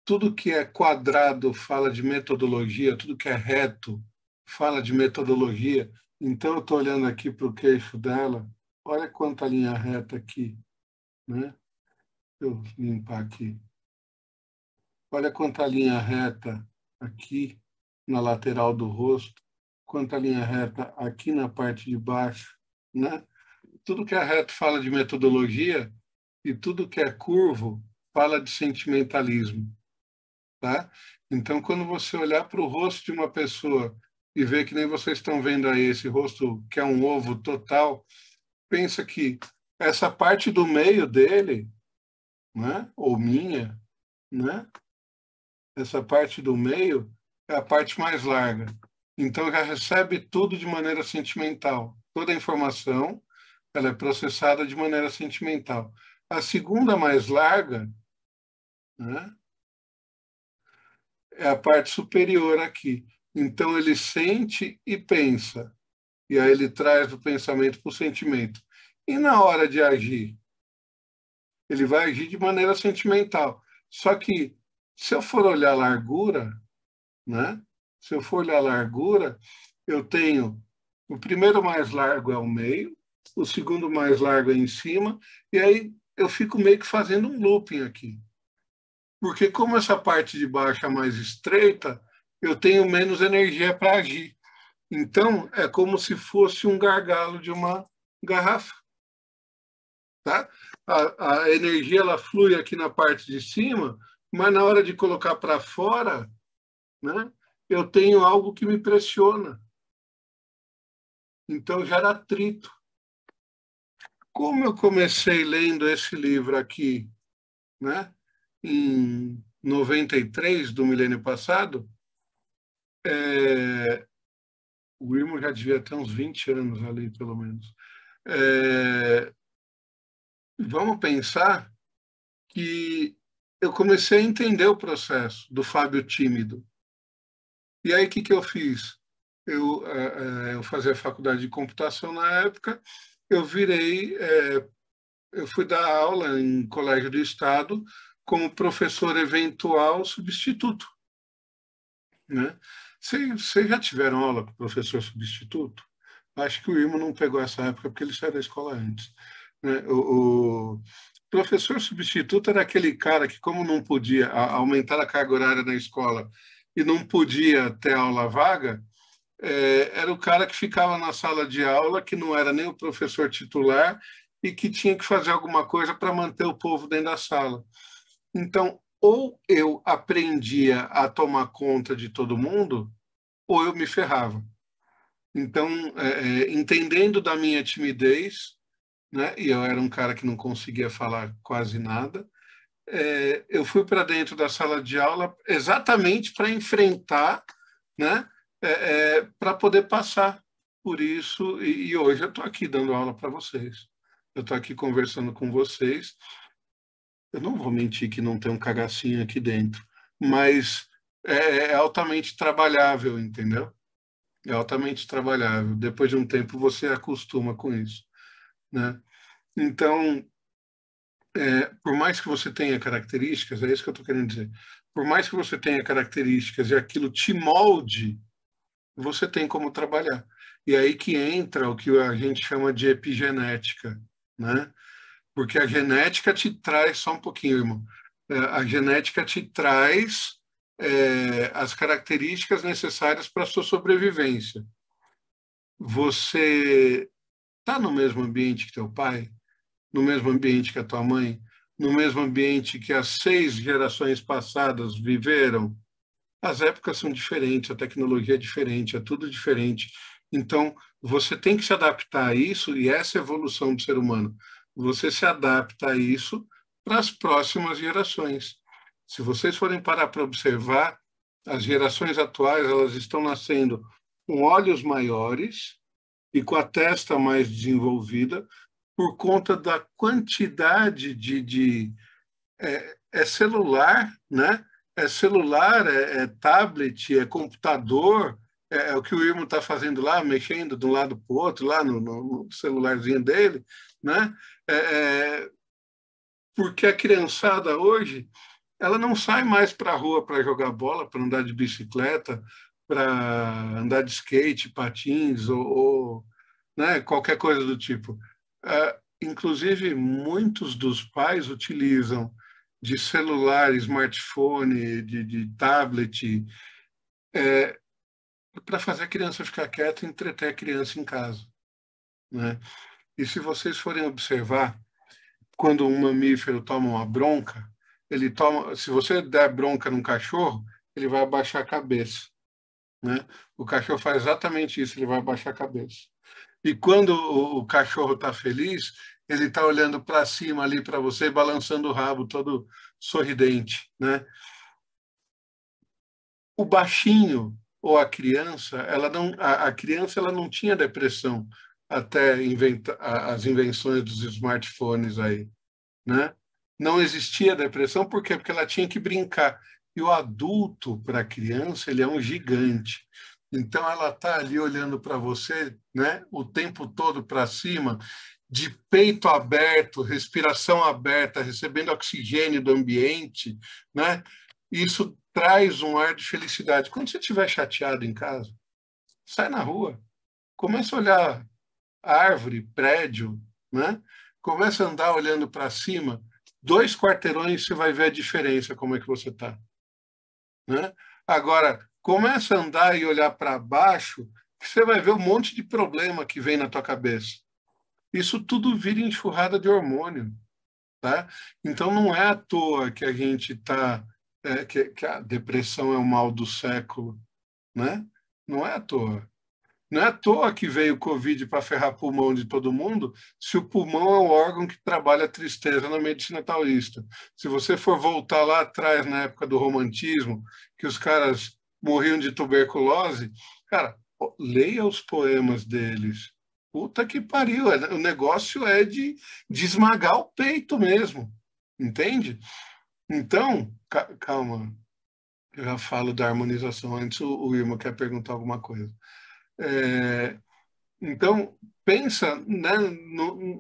tudo que é quadrado fala de metodologia, tudo que é reto fala de metodologia. Então, eu estou olhando aqui para o queixo dela, olha quanta linha reta aqui, né? Deixa eu limpar aqui. Olha quanta linha reta aqui na lateral do rosto, quanta linha reta aqui na parte de baixo, né? Tudo que é reto fala de metodologia e tudo que é curvo fala de sentimentalismo, tá? Então, quando você olhar para o rosto de uma pessoa e ver que nem vocês estão vendo aí esse rosto que é um ovo total, pensa que essa parte do meio dele, né? Ou minha, né? Essa parte do meio é a parte mais larga. Então, já recebe tudo de maneira sentimental. Toda a informação ela é processada de maneira sentimental. A segunda mais larga, né, é a parte superior aqui. Então, ele sente e pensa. E aí ele traz do pensamento para o sentimento. E na hora de agir? Ele vai agir de maneira sentimental. Só que, se eu for olhar a largura, né? Se eu for olhar a largura, eu tenho o primeiro mais largo é o meio, o segundo mais largo é em cima, e aí eu fico meio que fazendo um looping aqui. Porque como essa parte de baixo é mais estreita, eu tenho menos energia para agir. Então, é como se fosse um gargalo de uma garrafa. Tá? A energia ela flui aqui na parte de cima, mas na hora de colocar para fora, né, eu tenho algo que me pressiona. Então, gera atrito. Como eu comecei lendo esse livro aqui, né, em 93 do milênio passado, o Irmo já devia ter uns 20 anos ali, pelo menos. Vamos pensar que eu comecei a entender o processo do Fábio tímido. E aí, o que eu fiz? Eu fazia faculdade de computação na época, eu fui dar aula em colégio do Estado como professor eventual substituto. Né? Vocês já tiveram aula com professor substituto? Acho que o Irmo não pegou essa época porque ele saiu da escola antes. Né? O professor substituto era aquele cara que, como não podia aumentar a carga horária na escola e não podia ter aula vaga, era o cara que ficava na sala de aula, que não era nem o professor titular e que tinha que fazer alguma coisa para manter o povo dentro da sala. Então, ou eu aprendia a tomar conta de todo mundo, ou eu me ferrava. Então, entendendo da minha timidez, né, e eu era um cara que não conseguia falar quase nada, eu fui para dentro da sala de aula exatamente para enfrentar, né, para poder passar por isso, e hoje eu estou aqui dando aula para vocês. Eu estou aqui conversando com vocês. Eu não vou mentir que não tem um cagacinho aqui dentro, mas é altamente trabalhável, entendeu? É altamente trabalhável. Depois de um tempo você acostuma com isso, né? Então, por mais que você tenha características, é isso que eu estou querendo dizer. Por mais que você tenha características e aquilo te molde, você tem como trabalhar. E aí que entra o que a gente chama de epigenética, né? Porque a genética te traz, só um pouquinho, irmão, a genética te traz as características necessárias para a sua sobrevivência. Você está no mesmo ambiente que teu pai, no mesmo ambiente que a tua mãe, no mesmo ambiente que as 6 gerações passadas viveram. As épocas são diferentes, a tecnologia é diferente, é tudo diferente. Então, você tem que se adaptar a isso, e essa é a evolução do ser humano. Você se adapta a isso para as próximas gerações. Se vocês forem parar para observar, as gerações atuais elas estão nascendo com olhos maiores e com a testa mais desenvolvida por conta da quantidade de celular, né? É celular, tablet, é computador, é o que o Irmo está fazendo lá, mexendo de um lado para o outro, lá no celularzinho dele, né? Porque a criançada hoje, ela não sai mais para a rua para jogar bola, para andar de bicicleta, para andar de skate, patins ou né, qualquer coisa do tipo. Inclusive, muitos dos pais utilizam de celular, smartphone, de tablet, para fazer a criança ficar quieta e entreter a criança em casa. Né? E se vocês forem observar, quando um mamífero toma uma bronca, se você der bronca num cachorro, ele vai abaixar a cabeça. Né? O cachorro faz exatamente isso, ele vai abaixar a cabeça. E quando o cachorro está feliz, ele está olhando para cima ali para você, balançando o rabo, todo sorridente, né? O baixinho ou a criança, a criança ela não tinha depressão até as invenções dos smartphones aí, né? Não existia depressão, por quê? Porque ela tinha que brincar. E o adulto, para a criança, ele é um gigante. Então, ela está ali olhando para você, né, o tempo todo para cima, de peito aberto, respiração aberta, recebendo oxigênio do ambiente, né? Isso traz um ar de felicidade. Quando você estiver chateado em casa, sai na rua, começa a olhar árvore, prédio, né? Começa a andar olhando para cima, 2 quarteirões você vai ver a diferença, como é que você está. Né? Agora, começa a andar e olhar para baixo, você vai ver um monte de problema que vem na tua cabeça. Isso tudo vira enxurrada de hormônio, tá? Então não é à toa que a gente está, que a depressão é o mal do século, né? Não é à toa. Não é à toa que veio o Covid para ferrar pulmão de todo mundo, se o pulmão é o órgão que trabalha a tristeza na medicina taoísta. Se você for voltar lá atrás, na época do romantismo, que os caras morriam de tuberculose, cara, leia os poemas deles. Puta que pariu, o negócio é de esmagar o peito mesmo, entende? Então, calma, eu já falo da harmonização, antes o Irma quer perguntar alguma coisa. Então, pensa, né,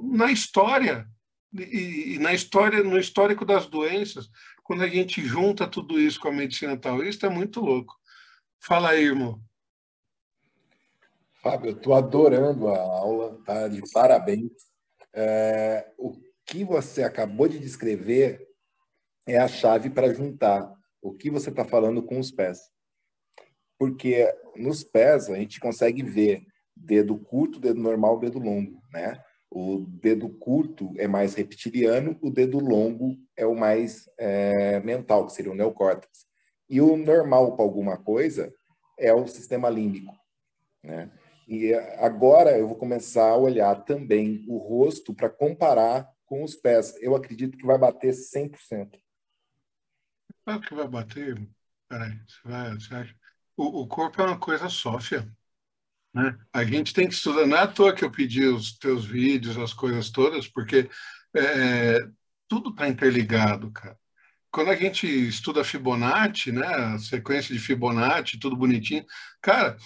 na história, e na história, no histórico das doenças, quando a gente junta tudo isso com a medicina taoísta, é muito louco. Fala aí, irmão. Fábio, eu estou adorando a aula, tá? De parabéns. O que você acabou de descrever é a chave para juntar o que você está falando com os pés. Porque nos pés a gente consegue ver dedo curto, dedo normal, dedo longo, né? O dedo curto é mais reptiliano, o dedo longo é o mais mental, que seria o neocórtex. E o normal para alguma coisa é o sistema límbico, né? E agora eu vou começar a olhar também o rosto para comparar com os pés. Eu acredito que vai bater 100%. Claro que vai bater, irmão. Peraí, você acha? O corpo é uma coisa só, filho, né? A gente tem que estudar. Não é à toa que eu pedi os teus vídeos, as coisas todas, porque tudo está interligado, cara. Quando a gente estuda Fibonacci, né, a sequência de Fibonacci, tudo bonitinho, cara,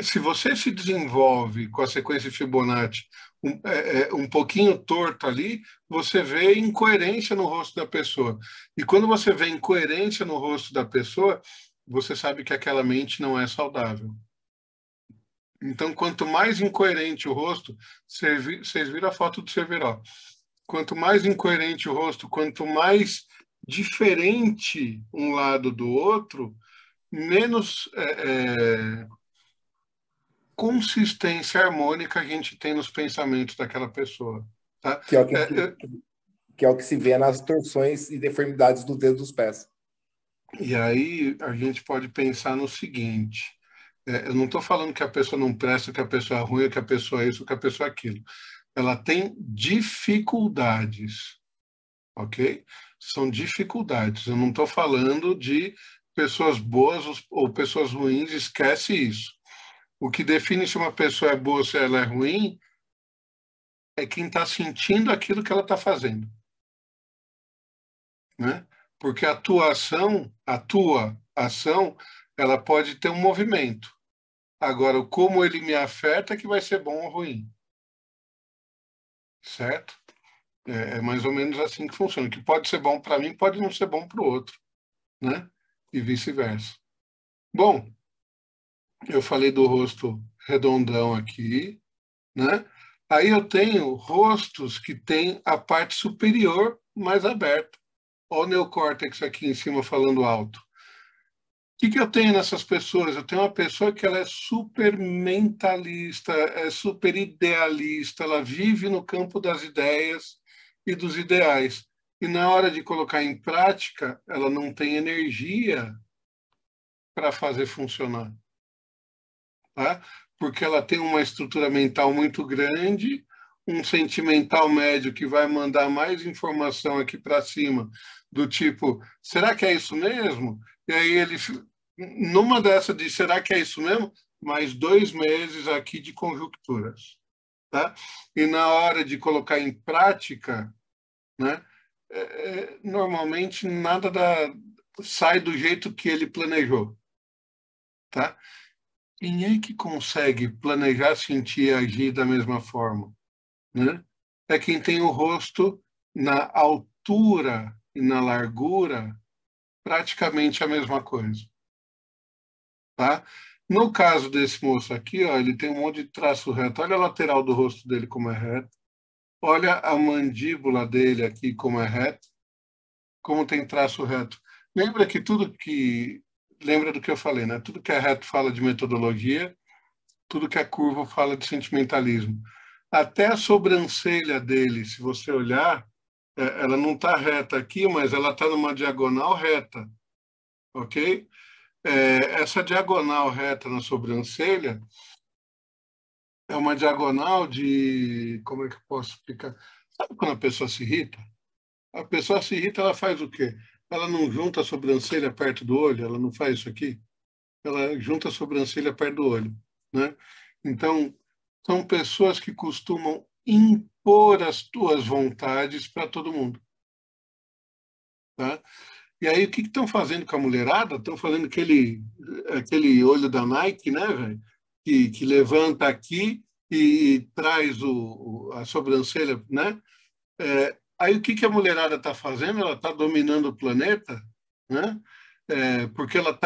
se você se desenvolve com a sequência de Fibonacci um pouquinho torto ali, você vê incoerência no rosto da pessoa. E quando você vê incoerência no rosto da pessoa, você sabe que aquela mente não é saudável. Então, quanto mais incoerente o rosto, vocês viram a foto do Cerveró. Quanto mais incoerente o rosto, quanto mais diferente um lado do outro, menos consistência harmônica a gente tem nos pensamentos daquela pessoa. Tá? Que é o que se vê nas torções e deformidades dos dedos dos pés. E aí a gente pode pensar no seguinte: eu não estou falando que a pessoa não presta, que a pessoa é ruim, que a pessoa é isso, que a pessoa é aquilo. Ela tem dificuldades, ok? São dificuldades. Eu não estou falando de pessoas boas ou pessoas ruins, esquece isso. O que define se uma pessoa é boa ou se ela é ruim é quem está sentindo aquilo que ela está fazendo, né? Porque a tua ação, ela pode ter um movimento. Agora, como ele me afeta é que vai ser bom ou ruim. Certo? É mais ou menos assim que funciona. O que pode ser bom para mim pode não ser bom para o outro, né? E vice-versa. Bom, eu falei do rosto redondão aqui, né? Aí eu tenho rostos que têm a parte superior mais aberta. Olha o neocórtex aqui em cima falando alto. O que eu tenho nessas pessoas? Eu tenho uma pessoa que ela é super mentalista, é super idealista, ela vive no campo das ideias e dos ideais. E na hora de colocar em prática, ela não tem energia para fazer funcionar. Tá? Porque ela tem uma estrutura mental muito grande, um sentimental médio que vai mandar mais informação aqui para cima, do tipo, será que é isso mesmo? E aí ele, numa dessa de será que é isso mesmo? Mais 2 meses aqui de conjunturas. Tá? E na hora de colocar em prática, né, normalmente nada sai do jeito que ele planejou. Tá? Quem é que consegue planejar, sentir e agir da mesma forma? Né? É quem tem o rosto na altura e na largura praticamente a mesma coisa. Tá? No caso desse moço aqui, ó, ele tem um monte de traço reto. Olha a lateral do rosto dele como é reto. Olha a mandíbula dele aqui como é reto. Como tem traço reto. Lembra do que eu falei, né? Tudo que é reto fala de metodologia. tudo que é curvo fala de sentimentalismo. Até a sobrancelha dele, se você olhar, ela não está reta aqui, mas ela está numa diagonal reta, ok? Essa diagonal reta na sobrancelha é uma diagonal de... Como é que eu posso explicar? Sabe quando a pessoa se irrita? A pessoa se irrita, ela faz o quê? Ela não junta a sobrancelha perto do olho, ela não faz isso aqui? Ela junta a sobrancelha perto do olho, né? Então, são pessoas que costumam impor as tuas vontades para todo mundo, tá? E aí, o que estão fazendo com a mulherada? Estão fazendo aquele olho da Nike, né, velho? Que levanta aqui e traz a sobrancelha, né? Aí, o que a mulherada está fazendo? Ela está dominando o planeta, né? Porque ela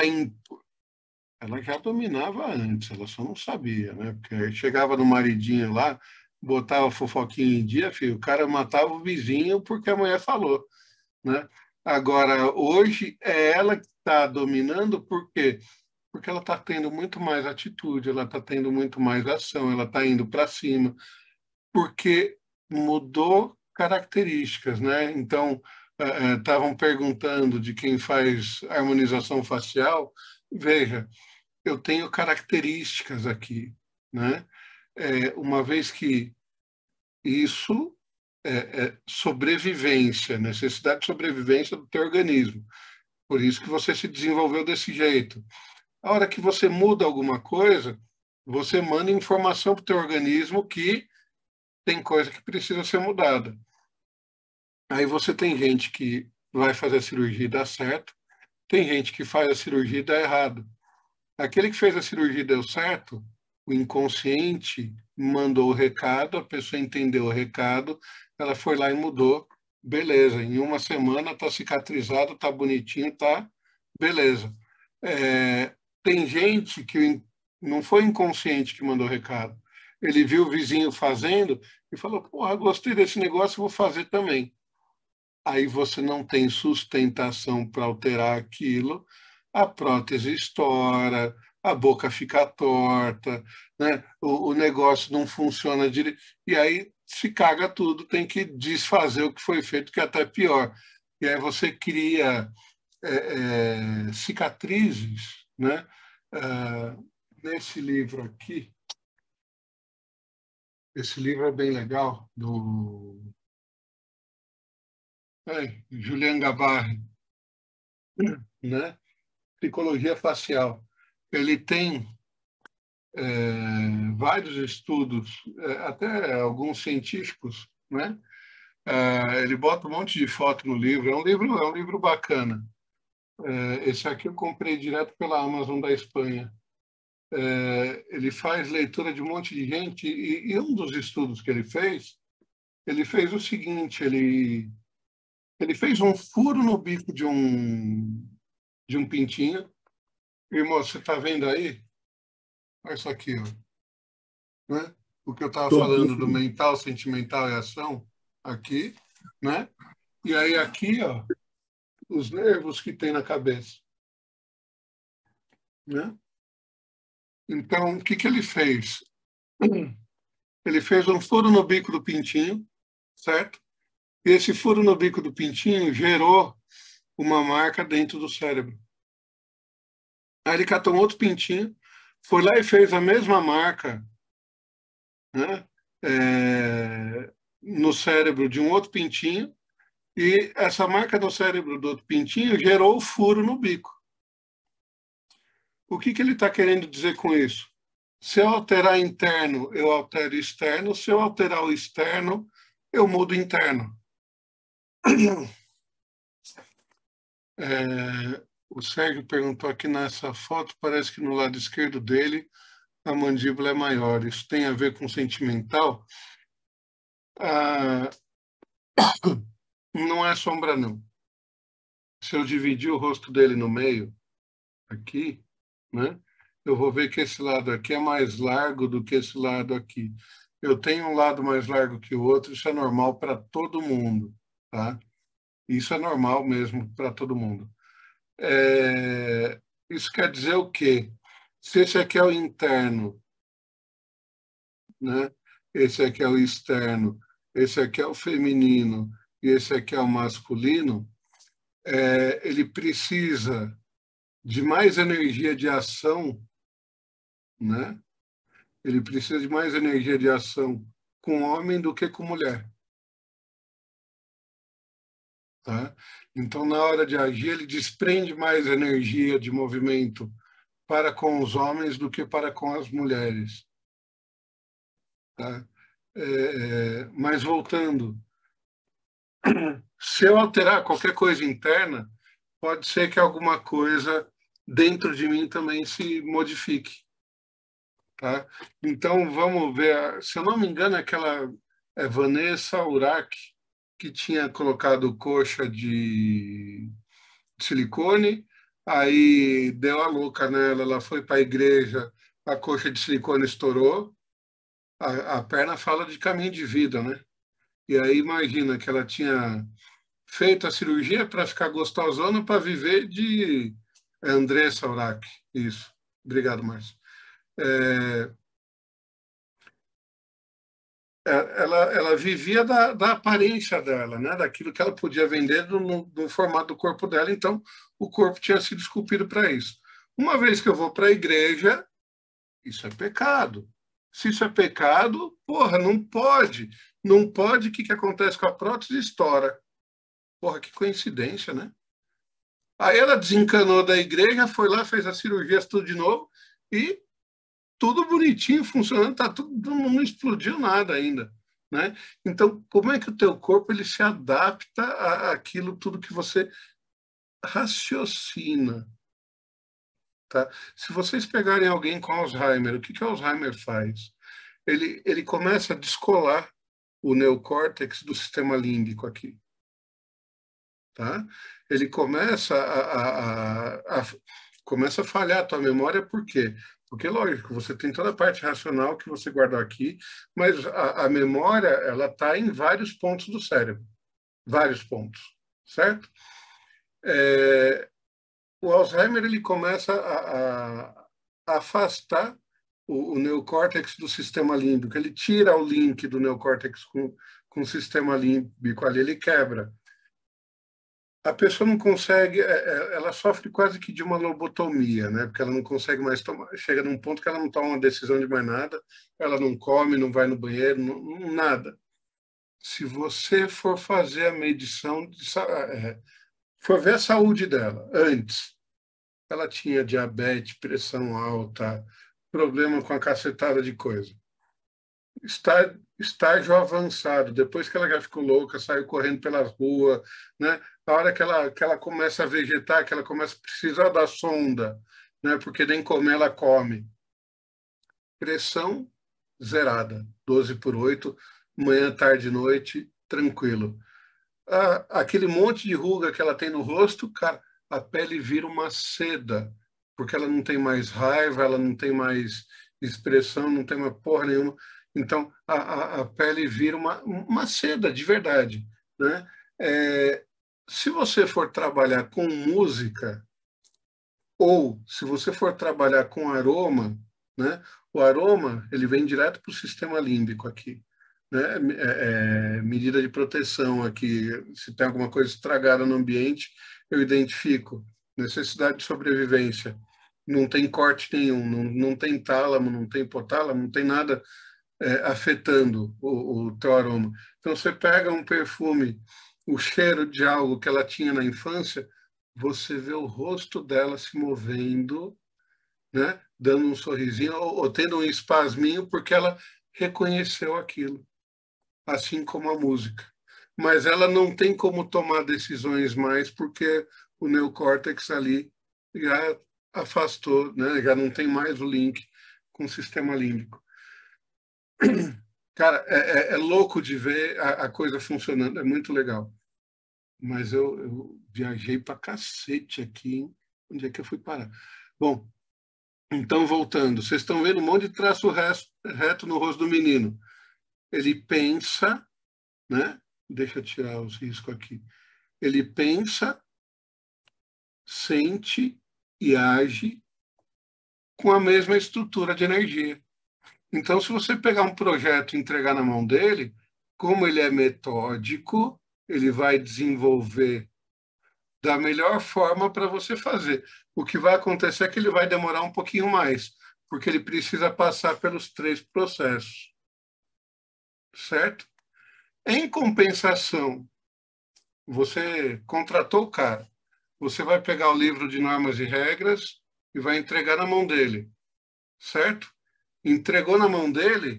já dominava antes, ela só não sabia, né? Porque chegava no maridinho lá, botava fofoquinha em dia, filho, o cara matava o vizinho porque a mulher falou, né? Agora, hoje, é ela que está dominando, por quê? Porque ela está tendo muito mais atitude, ela está tendo muito mais ação, ela está indo para cima, porque mudou características, né? Então, estavam perguntando de quem faz harmonização facial, veja, eu tenho características aqui, né? Uma vez que isso é sobrevivência, necessidade de sobrevivência do teu organismo. Por isso que você se desenvolveu desse jeito. A hora que você muda alguma coisa, você manda informação para o teu organismo que tem coisa que precisa ser mudada. Aí você tem gente que vai fazer a cirurgia e dá certo, tem gente que faz a cirurgia e dá errado. Aquele que fez a cirurgia e deu certo, o inconsciente mandou o recado, a pessoa entendeu o recado, ela foi lá e mudou, beleza. Em uma semana está cicatrizado, está bonitinho, está beleza. Tem gente que não foi inconsciente que mandou o recado. Ele viu o vizinho fazendo e falou, porra, gostei desse negócio, vou fazer também. Aí você não tem sustentação para alterar aquilo, a prótese estoura, a boca fica torta, né? O negócio não funciona direito, e aí se caga tudo, tem que desfazer o que foi feito, que é até pior. E aí você cria cicatrizes, né? Nesse livro aqui, esse livro é bem legal, do Julian Gabarre, né? Psicologia facial. Ele tem vários estudos, até alguns científicos, né? Ele bota um monte de foto no livro. É um livro bacana. Esse aqui eu comprei direto pela Amazon da Espanha. Ele faz leitura de um monte de gente e um dos estudos que ele fez o seguinte: ele fez um furo no bico de um pintinho. Irmão, você está vendo aí? Olha isso aqui, ó, né? O que eu estava Tô aqui, falando do mental, sentimental e ação, aqui, né? E aí aqui, ó, os nervos que tem na cabeça, né? Então, o que ele fez? Ele fez um furo no bico do pintinho, certo? E esse furo no bico do pintinho gerou uma marca dentro do cérebro. Aí ele catou um outro pintinho, foi lá e fez a mesma marca, né? No cérebro de um outro pintinho, e essa marca no cérebro do outro pintinho gerou o furo no bico. O que ele está querendo dizer com isso? Se eu alterar interno, eu altero externo. Se eu alterar o externo, eu mudo o interno. O Sérgio perguntou aqui nessa foto, parece que no lado esquerdo dele a mandíbula é maior. Isso tem a ver com sentimental? Ah, não é sombra, não. Se eu dividir o rosto dele no meio, aqui, né? Eu vou ver que esse lado aqui é mais largo do que esse lado aqui. Eu tenho um lado mais largo que o outro, isso é normal para todo mundo, tá? Isso é normal mesmo para todo mundo. Isso quer dizer o quê? Se esse aqui é o interno né? Esse aqui é o externo, esse aqui é o feminino e esse aqui é o masculino, ele precisa de mais energia de ação, né? Ele precisa de mais energia de ação com homem do que com mulher. Tá? Então, na hora de agir, ele desprende mais energia de movimento para com os homens do que para com as mulheres. Tá? Mas voltando, se eu alterar qualquer coisa interna, pode ser que alguma coisa dentro de mim também se modifique. Tá? Então, vamos ver. Se eu não me engano, aquela Vanessa Urach, que tinha colocado coxa de silicone, aí deu a louca nela, ela foi para a igreja, a coxa de silicone estourou, a perna fala de caminho de vida, né? E aí imagina que ela tinha feito a cirurgia para ficar gostosona para viver de Andressa Urach. Isso. Obrigado, Márcio. Ela vivia da aparência dela, né? Daquilo que ela podia vender do formato do corpo dela, então o corpo tinha sido esculpido para isso. Uma vez que eu vou para a igreja, isso é pecado. Se isso é pecado, porra, não pode. Não pode, o que acontece com a prótese? Estoura. Porra, que coincidência, né? Aí ela desencanou da igreja, foi lá, fez as cirurgias tudo de novo e tudo bonitinho, funcionando, tá tudo, não explodiu nada ainda, né? Então, como é que o teu corpo ele se adapta àquilo tudo que você raciocina, tá? Se vocês pegarem alguém com Alzheimer, o que Alzheimer faz? Ele começa a descolar o neocórtex do sistema límbico aqui, tá? Ele começa a falhar a tua memória, por quê? Porque, lógico, você tem toda a parte racional que você guardou aqui, mas a memória, ela está em vários pontos do cérebro. Vários pontos, certo? O Alzheimer, ele começa a afastar o neocórtex do sistema límbico. Ele tira o link do neocórtex com o sistema límbico ali, ele quebra. A pessoa não consegue, ela sofre quase que de uma lobotomia, né? Porque ela não consegue mais tomar, chega num ponto que ela não toma uma decisão de mais nada, ela não come, não vai no banheiro, nada. Se você for fazer a medição, for ver a saúde dela antes, ela tinha diabetes, pressão alta, problema com a cacetada de coisa. Estágio avançado, depois que ela já ficou louca, saiu correndo pelas ruas, né? A hora que ela começa a vegetar, que ela começa a precisar da sonda, né? Porque nem comer ela come. Pressão zerada, 12/8, manhã, tarde, noite, tranquilo. Aquele monte de ruga que ela tem no rosto, cara, a pele vira uma seda, porque ela não tem mais raiva, ela não tem mais expressão, não tem mais porra nenhuma. Então, a pele vira uma seda, de verdade, né? Se você for trabalhar com música, ou se você for trabalhar com aroma, né? O aroma, ele vem direto para o sistema límbico aqui, né? Medida de proteção aqui. Se tem alguma coisa estragada no ambiente, eu identifico. Necessidade de sobrevivência. Não tem corte nenhum, não tem tálamo, não tem hipotálamo, não tem nada afetando o teu aroma. Então, você pega um perfume, o cheiro de algo que ela tinha na infância, você vê o rosto dela se movendo, né? Dando um sorrisinho ou tendo um espasminho, porque ela reconheceu aquilo, assim como a música. Mas ela não tem como tomar decisões mais, porque o neocórtex ali já afastou, né? Já não tem mais o link com o sistema límbico. Cara, é louco de ver a coisa funcionando, é muito legal. Mas eu viajei pra cacete aqui, hein? Onde é que eu fui parar? Bom, então voltando, vocês estão vendo um monte de traço reto no rosto do menino. Ele pensa, né? Deixa eu tirar os riscos aqui. Ele pensa, sente e age com a mesma estrutura de energia. Então, se você pegar um projeto e entregar na mão dele, como ele é metódico, ele vai desenvolver da melhor forma para você fazer. O que vai acontecer é que ele vai demorar um pouquinho mais, porque ele precisa passar pelos 3 processos, certo? Em compensação, você contratou o cara, você vai pegar o livro de normas e regras e vai entregar na mão dele, certo? Entregou na mão dele,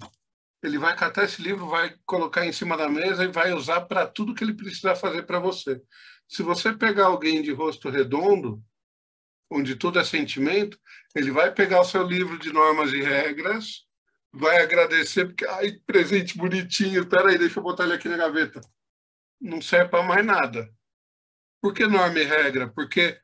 ele vai catar esse livro, vai colocar em cima da mesa e vai usar para tudo que ele precisar fazer para você. Se você pegar alguém de rosto redondo, onde tudo é sentimento, ele vai pegar o seu livro de normas e regras, vai agradecer, porque, ai, presente bonitinho, peraí, deixa eu botar ele aqui na gaveta. Não serve para mais nada. Por que norma e regra? Porque,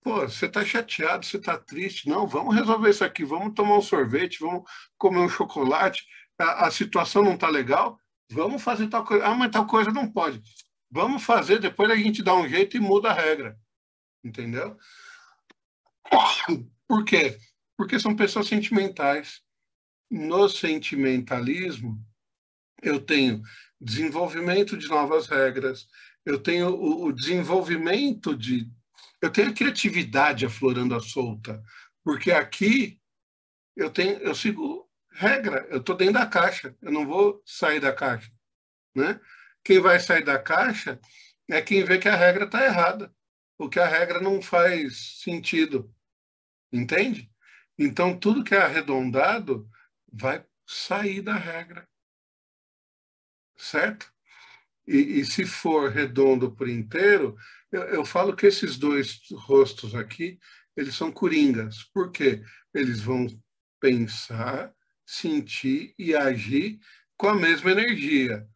pô, você está chateado, você está triste. Não, vamos resolver isso aqui, vamos tomar um sorvete, vamos comer um chocolate. A situação não está legal, vamos fazer tal coisa. Ah, mas tal coisa não pode. Vamos fazer, depois a gente dá um jeito e muda a regra. Entendeu? Por quê? Porque são pessoas sentimentais. No sentimentalismo, eu tenho desenvolvimento de novas regras, eu tenho o desenvolvimento de... Eu tenho a criatividade aflorando à solta, porque aqui eu sigo regra, eu estou dentro da caixa, eu não vou sair da caixa, né? Quem vai sair da caixa é quem vê que a regra está errada, ou que a regra não faz sentido, entende? Então, tudo que é arredondado vai sair da regra, certo? E se for redondo por inteiro, eu falo que esses 2 rostos aqui, eles são coringas. Por quê? Eles vão pensar, sentir e agir com a mesma energia.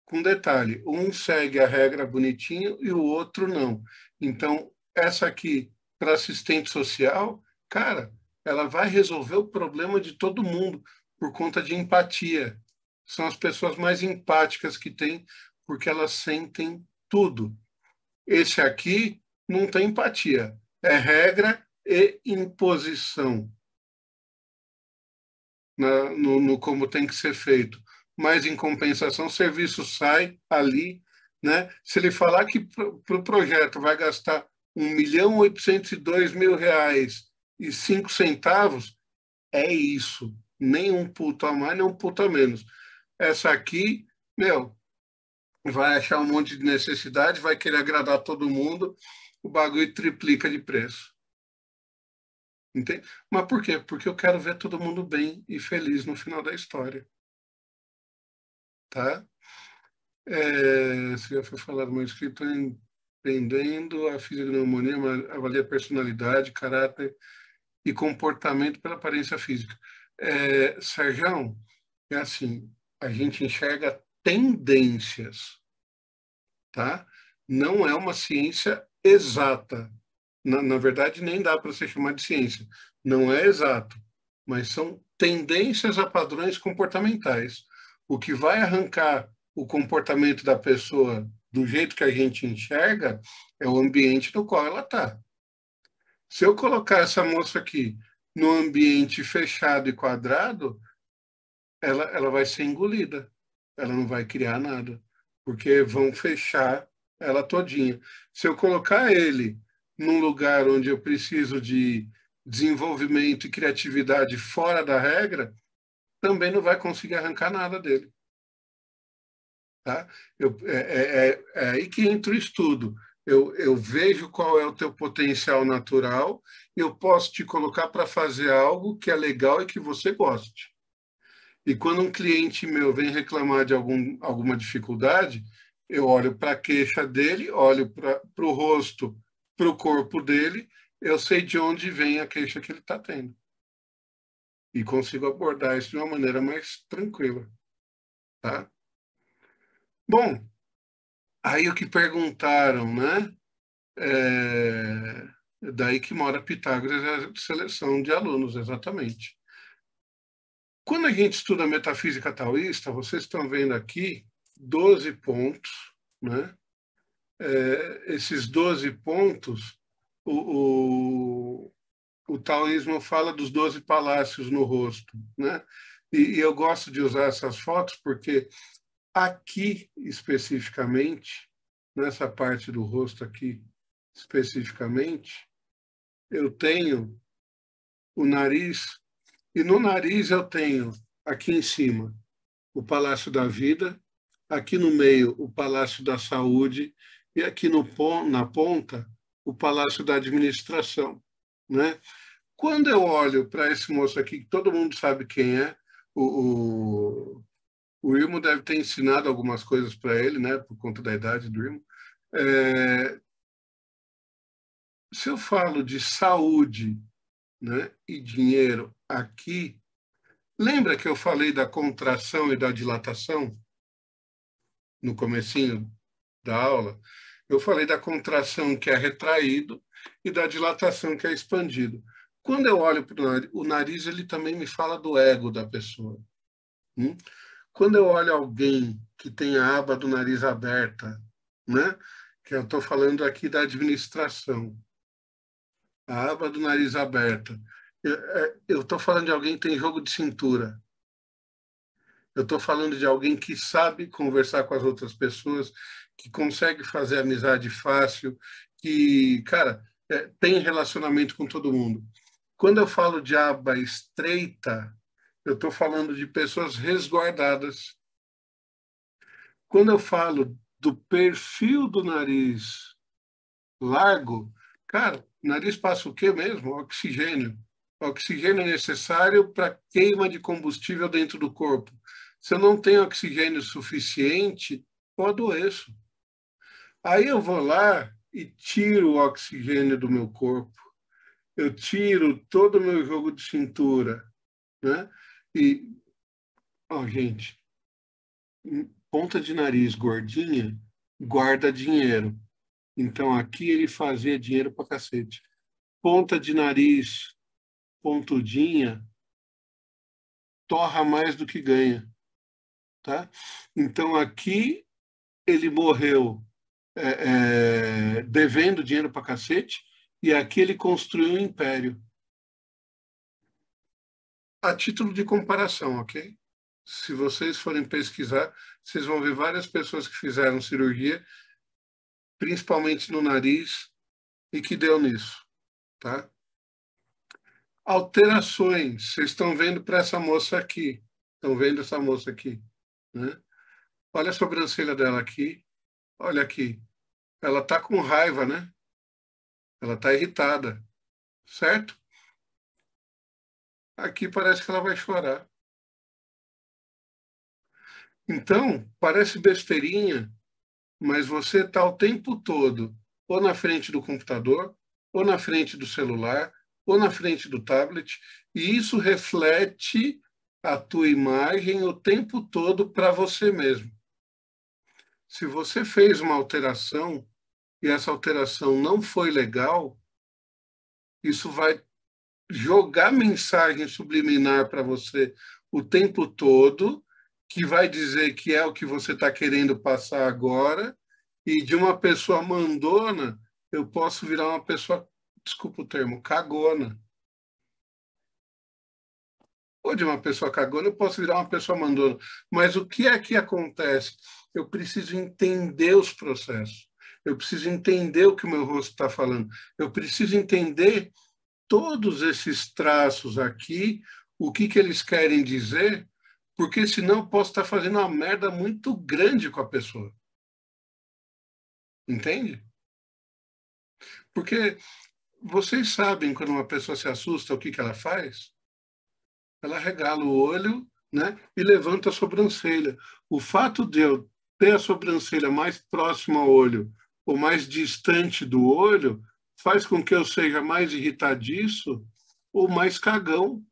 Com detalhe, um segue a regra bonitinho e o outro não. Então, essa aqui, para assistente social, cara, ela vai resolver o problema de todo mundo por conta de empatia. São as pessoas mais empáticas que tem, porque elas sentem tudo. Esse aqui não tem empatia. É regra e imposição no como tem que ser feito. Mas, em compensação, o serviço sai ali, né? Se ele falar que para o projeto vai gastar R$ 1.802.000,05, é isso. Nem um puto a mais, nem um puto a menos. Essa aqui, meu, vai achar um monte de necessidade, vai querer agradar todo mundo, o bagulho triplica de preço. Entende? Mas por quê? Porque eu quero ver todo mundo bem e feliz no final da história. Tá? Você já foi falar do meu escrito, entendendo a fisiognomonia, avalia a personalidade, caráter e comportamento pela aparência física. Sérgio, é assim, a gente enxerga tendências, tá? Não é uma ciência exata. Na verdade, nem dá para se chamar de ciência. Não é exato, mas são tendências a padrões comportamentais. O que vai arrancar o comportamento da pessoa do jeito que a gente enxerga é o ambiente no qual ela está. Se eu colocar essa moça aqui no ambiente fechado e quadrado, ela vai ser engolida. Ela não vai criar nada, porque vão fechar ela todinha. Se eu colocar ele num lugar onde eu preciso de desenvolvimento e criatividade fora da regra, também não vai conseguir arrancar nada dele. Tá? É aí que entra o estudo. Eu vejo qual é o teu potencial natural e eu posso te colocar para fazer algo que é legal e que você goste. E quando um cliente meu vem reclamar de alguma dificuldade, eu olho para a queixa dele, olho para o rosto, para o corpo dele, eu sei de onde vem a queixa que ele está tendo. E consigo abordar isso de uma maneira mais tranquila. Tá? Bom, aí o que perguntaram, né? Daí que mora Pitágoras, a seleção de alunos, exatamente. Quando a gente estuda metafísica taoísta, vocês estão vendo aqui 12 pontos, né? Esses 12 pontos, o taoísmo fala dos 12 palácios no rosto, né? E eu gosto de usar essas fotos porque aqui, especificamente, nessa parte do rosto aqui, especificamente, eu tenho o nariz, e no nariz eu tenho, aqui em cima, o Palácio da Vida, aqui no meio, o Palácio da Saúde, e aqui na ponta, o Palácio da Administração, né? Quando eu olho para esse moço aqui, que todo mundo sabe quem é, o Irmo deve ter ensinado algumas coisas para ele, né, por conta da idade do Irmo. Se eu falo de saúde, né, e dinheiro aqui, lembra que eu falei da contração e da dilatação no comecinho da aula? Eu falei da contração, que é retraído, e da dilatação, que é expandido. Quando eu olho para o nariz, ele também me fala do ego da pessoa. Quando eu olho alguém que tem a aba do nariz aberta, né? Que eu estou falando aqui da administração, a aba do nariz aberta, eu estou falando de alguém que tem jogo de cintura. Eu estou falando de alguém que sabe conversar com as outras pessoas, que consegue fazer amizade fácil, que, cara, tem relacionamento com todo mundo. Quando eu falo de aba estreita, eu estou falando de pessoas resguardadas. Quando eu falo do perfil do nariz largo, cara, o nariz passa o quê mesmo? Oxigênio. O oxigênio é necessário para queima de combustível dentro do corpo. Se eu não tenho oxigênio suficiente, eu adoeço. Aí eu vou lá e tiro o oxigênio do meu corpo. Eu tiro todo o meu jogo de cintura, né? E, ó, gente, ponta de nariz gordinha guarda dinheiro. Então aqui ele fazia dinheiro pra cacete. Ponta de nariz pontudinha torra mais do que ganha, tá? Então aqui ele morreu devendo dinheiro pra cacete e aqui ele construiu um império. A título de comparação, ok? Se vocês forem pesquisar, vocês vão ver várias pessoas que fizeram cirurgia, principalmente no nariz, e que deu nisso, tá? Alterações. Vocês estão vendo para essa moça aqui. Estão vendo essa moça aqui, né? Olha a sobrancelha dela aqui. Olha aqui. Ela está com raiva, né? Ela está irritada, certo? Aqui parece que ela vai chorar. Então, parece besteirinha, mas você está o tempo todo ou na frente do computador, ou na frente do celular, ou na frente do tablet, e isso reflete a tua imagem o tempo todo para você mesmo. Se você fez uma alteração e essa alteração não foi legal, isso vai jogar mensagem subliminar para você o tempo todo, que vai dizer que é o que você está querendo passar agora, e de uma pessoa mandona, eu posso virar uma pessoa, desculpa o termo, cagona. Ou de uma pessoa cagona, eu posso virar uma pessoa mandona. Mas o que é que acontece? Eu preciso entender os processos. Eu preciso entender o que o meu rosto está falando. Eu preciso entender todos esses traços aqui, o que eles querem dizer, porque senão eu posso estar fazendo uma merda muito grande com a pessoa. Entende? Porque vocês sabem quando uma pessoa se assusta, o que ela faz? Ela regala o olho, né, e levanta a sobrancelha. O fato de eu ter a sobrancelha mais próxima ao olho ou mais distante do olho faz com que eu seja mais irritadiço ou mais cagão.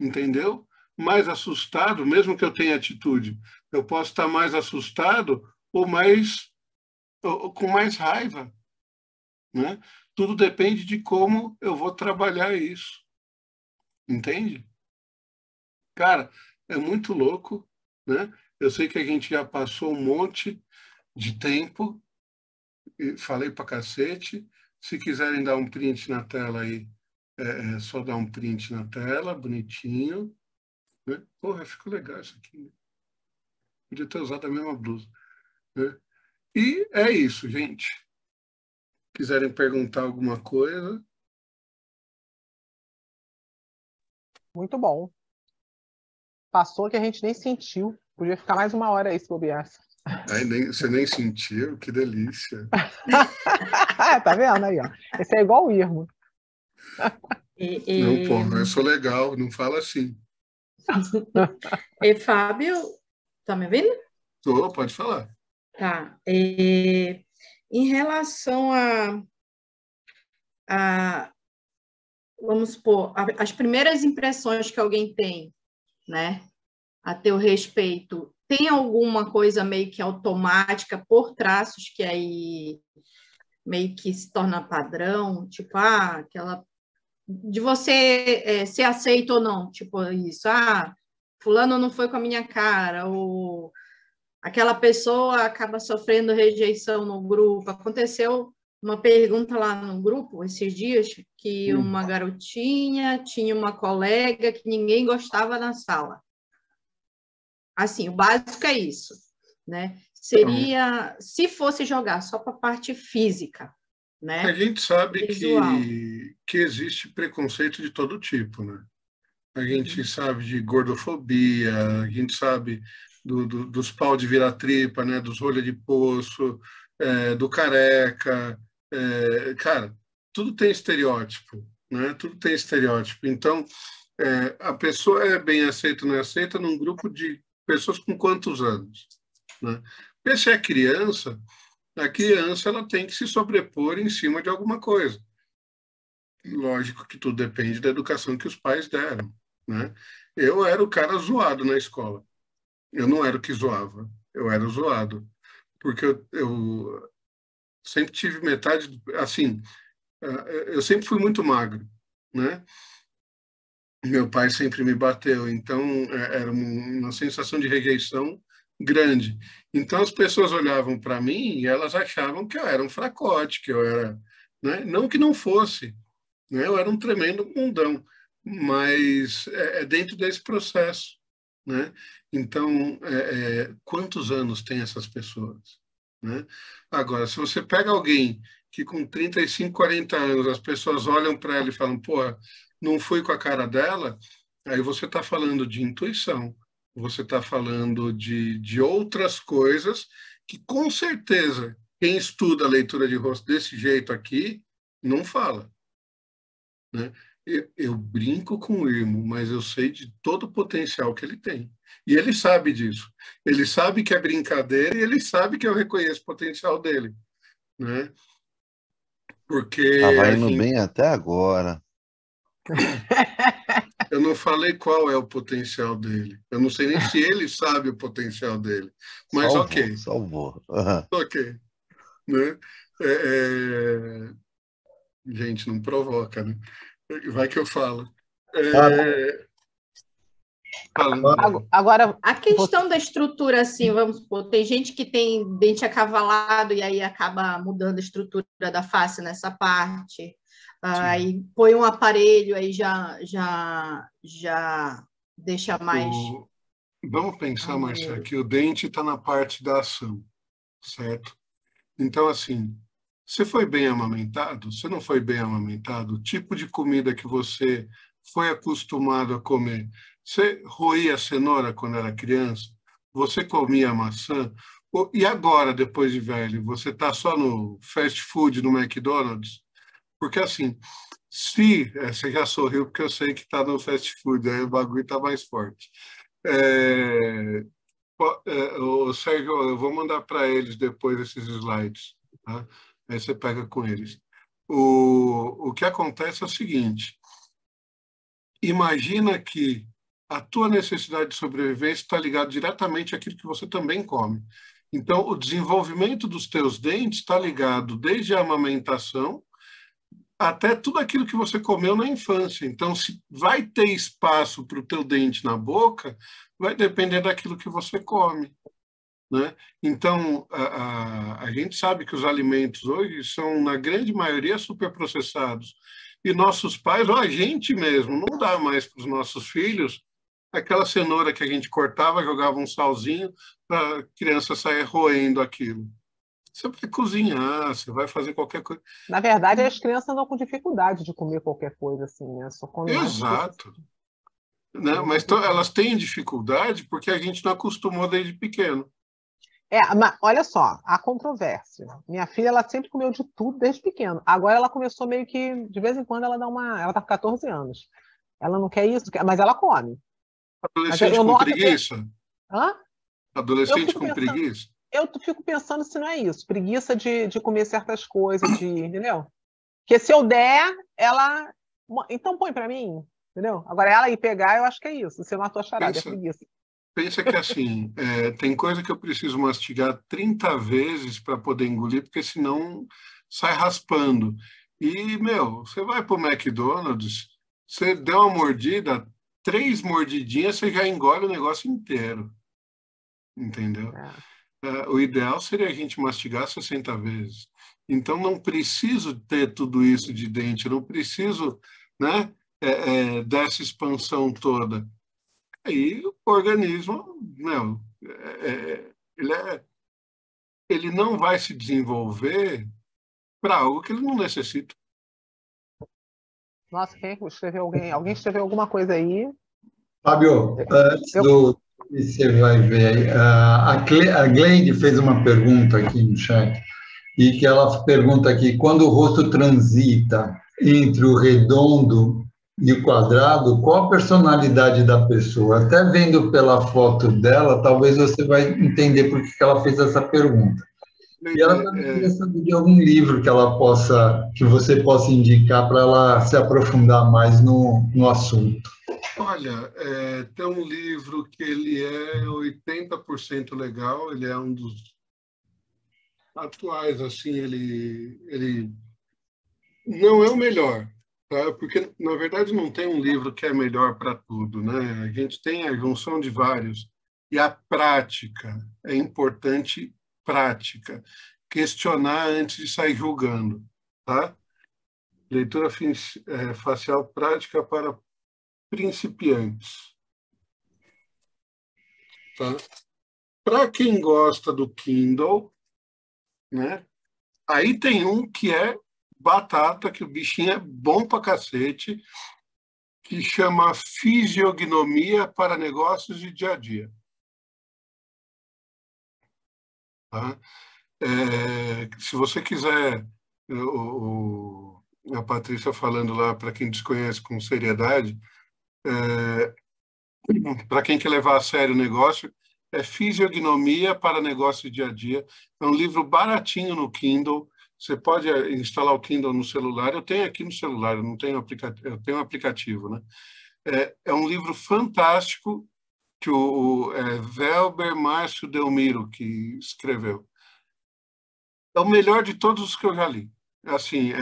Entendeu? Mais assustado, mesmo que eu tenha atitude. Eu posso estar mais assustado ou com mais raiva, né? Tudo depende de como eu vou trabalhar isso. Entende? Cara, é muito louco, né? Eu sei que a gente já passou um monte de tempo e falei pra cacete. Se quiserem dar um print na tela aí, é só dar um print na tela, bonitinho, né? Porra, ficou legal isso aqui, né? Podia ter usado a mesma blusa, né? E é isso, gente. Quiserem perguntar alguma coisa? Muito bom. Passou que a gente nem sentiu. Podia ficar mais 1 hora aí se bobeasse. Você nem sentiu? Que delícia. Tá vendo aí, ó? Esse é igual o Irmo. Não, porra, eu sou legal, não fala assim. E Fábio, tá me ouvindo? Tô, pode falar. Tá. Em relação vamos supor, as primeiras impressões que alguém tem, né, a teu respeito, tem alguma coisa meio que automática por traços que aí meio que se torna padrão, tipo, aquela de você ser aceito ou não, tipo isso, fulano não foi com a minha cara, ou aquela pessoa acaba sofrendo rejeição no grupo. Aconteceu uma pergunta lá no grupo esses dias que uma garotinha tinha uma colega que ninguém gostava na sala. Assim, o básico é isso, né? Seria, se fosse jogar só para a parte física, né? A gente sabe Visual. que existe preconceito de todo tipo, né? A gente sabe de gordofobia, a gente sabe dos pau de virar tripa, né? Dos rolha de poço, do careca. Cara, tudo tem estereótipo, né? Tudo tem estereótipo. Então, a pessoa é bem aceita ou não é aceita num grupo de pessoas com quantos anos, né? Porque se é criança, a criança ela tem que se sobrepor em cima de alguma coisa. Lógico que tudo depende da educação que os pais deram, né? Eu era o cara zoado na escola. Eu não era o que zoava, eu era o zoado. Porque eu sempre tive metade, assim, eu sempre fui muito magro, né? Meu pai sempre me bateu, então era uma sensação de rejeição grande. Então as pessoas olhavam para mim e elas achavam que eu era um fracote, que eu era, né? Não que não fosse, né? Eu era um tremendo bundão, mas é dentro desse processo, né? Então, quantos anos tem essas pessoas, né? Agora, se você pega alguém que com 35, 40 anos as pessoas olham para ela e falam, porra, não fui com a cara dela, aí você está falando de intuição, você está falando de outras coisas que, com certeza, quem estuda a leitura de rosto desse jeito aqui, não fala, né? Eu brinco com o Irmo, mas eu sei de todo o potencial que ele tem. E ele sabe disso. Ele sabe que é brincadeira e ele sabe que eu reconheço o potencial dele, né? Porque Tava indo bem até agora. eu não falei qual é o potencial dele. Eu não sei nem se ele sabe o potencial dele. Mas ok. Salvou. Ok. Né? Gente, não provoca, né? Vai que eu falo. Agora, a questão da estrutura, assim, vamos supor, tem gente que tem dente acavalado e aí acaba mudando a estrutura da face nessa parte. Aí põe um aparelho, aí já deixa mais... Vamos pensar, Marcelo, que o dente está na parte da ação, certo? Então, assim, você foi bem amamentado? Você não foi bem amamentado? O tipo de comida que você foi acostumado a comer? Você roía cenoura quando era criança? Você comia maçã? E agora, depois de velho, você está só no fast food, no McDonald's? Porque, assim, se... você já sorriu porque eu sei que está no fast food, aí o bagulho está mais forte. Sérgio, eu vou mandar para eles depois esses slides, tá? Aí você pega com eles. O que acontece é o seguinte: imagina que a tua necessidade de sobrevivência está ligada diretamente àquilo que você também come. Então, o desenvolvimento dos teus dentes está ligado desde a amamentação até tudo aquilo que você comeu na infância. Então, se vai ter espaço para o teu dente na boca, vai depender daquilo que você come, né? Então, a gente sabe que os alimentos hoje são, na grande maioria, superprocessados. E nossos pais, ou a gente mesmo, não dá mais para os nossos filhos aquela cenoura que a gente cortava, jogava um salzinho para a criança sair roendo aquilo. Você vai cozinhar, você vai fazer qualquer coisa. Na verdade, as crianças andam com dificuldade de comer qualquer coisa assim, né? Só come mais se fosse Exato. Né? Mas elas têm dificuldade porque a gente não acostumou desde pequeno. Mas olha só, a controvérsia. Minha filha, ela sempre comeu de tudo desde pequeno. Agora ela começou meio que, de vez em quando, ela dá uma. Ela tá com 14 anos. Ela não quer isso, mas ela come. Mas Adolescente eu com noto. preguiça? Hã? Eu Adolescente fico com pensando, preguiça? eu fico pensando se não é isso. Preguiça de comer certas coisas, entendeu? Porque se eu der, ela. Então põe pra mim, entendeu? Agora ela ir pegar, eu acho que é isso. Você matou a charada, é Pensa, preguiça. pensa que assim, tem coisa que eu preciso mastigar 30 vezes para poder engolir, porque senão sai raspando. E, meu, você vai para o McDonald's, você deu uma mordida, 3 mordidinhas, você já engole o negócio inteiro. Entendeu? É. O ideal seria a gente mastigar 60 vezes. Então, não preciso ter tudo isso de dente, eu não preciso, né, dessa expansão toda. Aí o organismo, meu, ele não vai se desenvolver para algo que ele não necessita. Nossa, quem escreveu alguém? Alguém escreveu alguma coisa aí? Fábio, antes Eu, do que você vai ver aí, a Gleide fez uma pergunta aqui no chat, e que ela pergunta aqui, quando o rosto transita entre o redondo e o quadrado, qual a personalidade da pessoa? Até vendo pela foto dela, talvez você vai entender por que ela fez essa pergunta. E ela também queria saber de algum livro que você possa indicar para ela se aprofundar mais no assunto. Olha, tem um livro que ele é 80% legal, ele é um dos atuais, assim, ele não é o melhor, tá? Porque, na verdade, não tem um livro que é melhor para tudo, né? A gente tem a junção de vários. E a prática, é importante prática. Questionar antes de sair julgando, tá? Leitura facial prática para principiantes, tá? Para quem gosta do Kindle, né? Aí tem um que é batata, que o bichinho é bom pra cacete, que chama Fisiognomia para Negócios de Dia a Dia. Tá? Se você quiser, a Patrícia falando lá, para quem desconhece com seriedade, para quem quer levar a sério o negócio, é Fisiognomia para Negócios de Dia a Dia. É um livro baratinho no Kindle. Você pode instalar o Kindle no celular. Eu tenho aqui no celular, eu não tenho aplicativo, eu tenho um aplicativo, né? É um livro fantástico que o Velber Márcio Delmiro que escreveu. É o melhor de todos os que eu já li. Assim,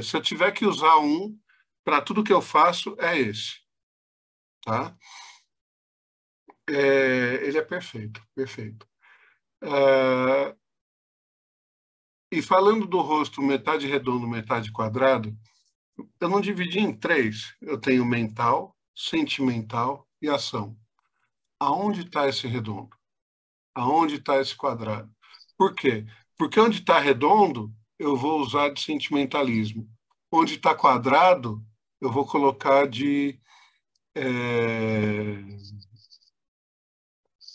se eu tiver que usar um para tudo que eu faço, é esse, tá? Ele é perfeito, perfeito. E falando do rosto metade redondo, metade quadrado, eu não dividi em 3. Eu tenho mental, sentimental e ação. Aonde está esse redondo? Aonde está esse quadrado? Por quê? Porque onde está redondo, eu vou usar de sentimentalismo. Onde está quadrado, eu vou colocar de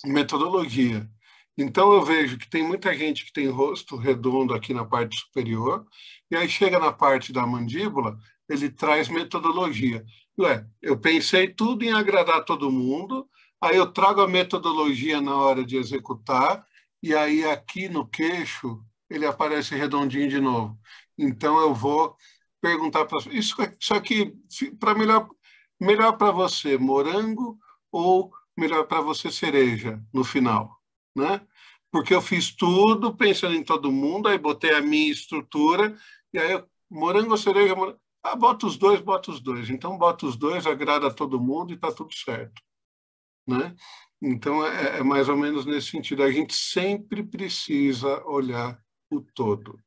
metodologia. Então, eu vejo que tem muita gente que tem rosto redondo aqui na parte superior, e aí chega na parte da mandíbula, ele traz metodologia. Eu pensei tudo em agradar todo mundo, aí eu trago a metodologia na hora de executar, e aí aqui no queixo, ele aparece redondinho de novo. Então, eu vou perguntar para isso aqui, para melhor para você, morango ou melhor para você cereja no final, né? Porque eu fiz tudo pensando em todo mundo, aí botei a minha estrutura, e aí morango ou cereja, bota os dois, bota os dois. Então, bota os dois, agrada a todo mundo e está tudo certo, né? Então, é mais ou menos nesse sentido. A gente sempre precisa olhar o todo.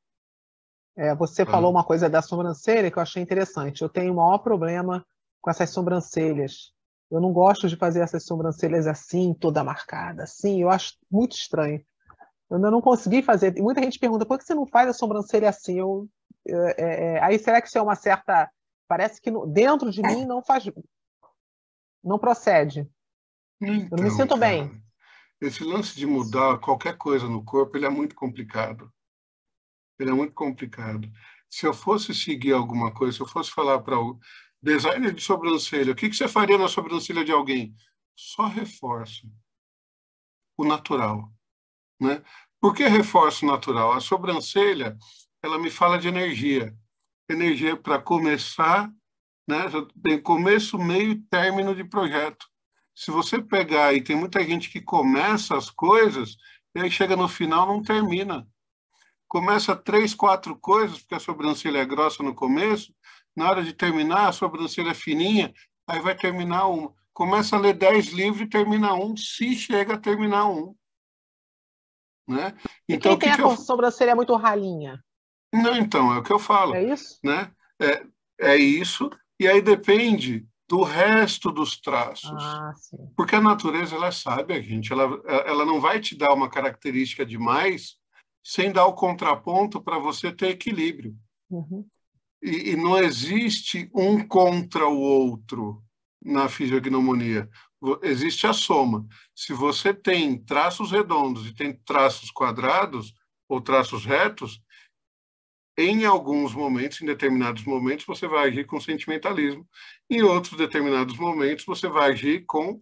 Você falou uma coisa da sobrancelha que eu achei interessante. Eu tenho o maior problema com essas sobrancelhas Eu não gosto de fazer essas sobrancelhas assim, toda marcada, assim. Eu acho muito estranho. Eu ainda não consegui fazer. E muita gente pergunta, por que você não faz a sobrancelha assim? Aí será que isso é uma certa... Parece que dentro de mim não faz... Não procede. Eu não me Então, sinto bem. cara, esse lance de mudar qualquer coisa no corpo, ele é muito complicado. Ele é muito complicado. Se eu fosse seguir alguma coisa, se eu fosse falar para o designer de sobrancelha, o que você faria na sobrancelha de alguém? Só reforça o natural, né? Por que reforço o natural? A sobrancelha, ela me fala de energia. Energia para começar, né? Tem começo, meio e término de projeto. Se você pegar, e tem muita gente que começa as coisas, e aí chega no final não termina. Começa 3, 4 coisas, porque a sobrancelha é grossa no começo, na hora de terminar, a sobrancelha é fininha, aí vai terminar uma. Começa a ler 10 livros e termina um, se chega a terminar um. Né? E Então, quem o tem que que a eu... sobrancelha muito ralinha? Não, então, é o que eu falo. É isso? Né? É isso, e aí depende do resto dos traços. Ah, sim. Porque a natureza, ela é sábia, gente. Ela não vai te dar uma característica demais sem dar o contraponto para você ter equilíbrio. Uhum. E não existe um contra o outro na fisiognomonia. Existe a soma. Se você tem traços redondos e tem traços quadrados ou traços retos, em alguns momentos, em determinados momentos, você vai agir com sentimentalismo. Em outros determinados momentos, você vai agir com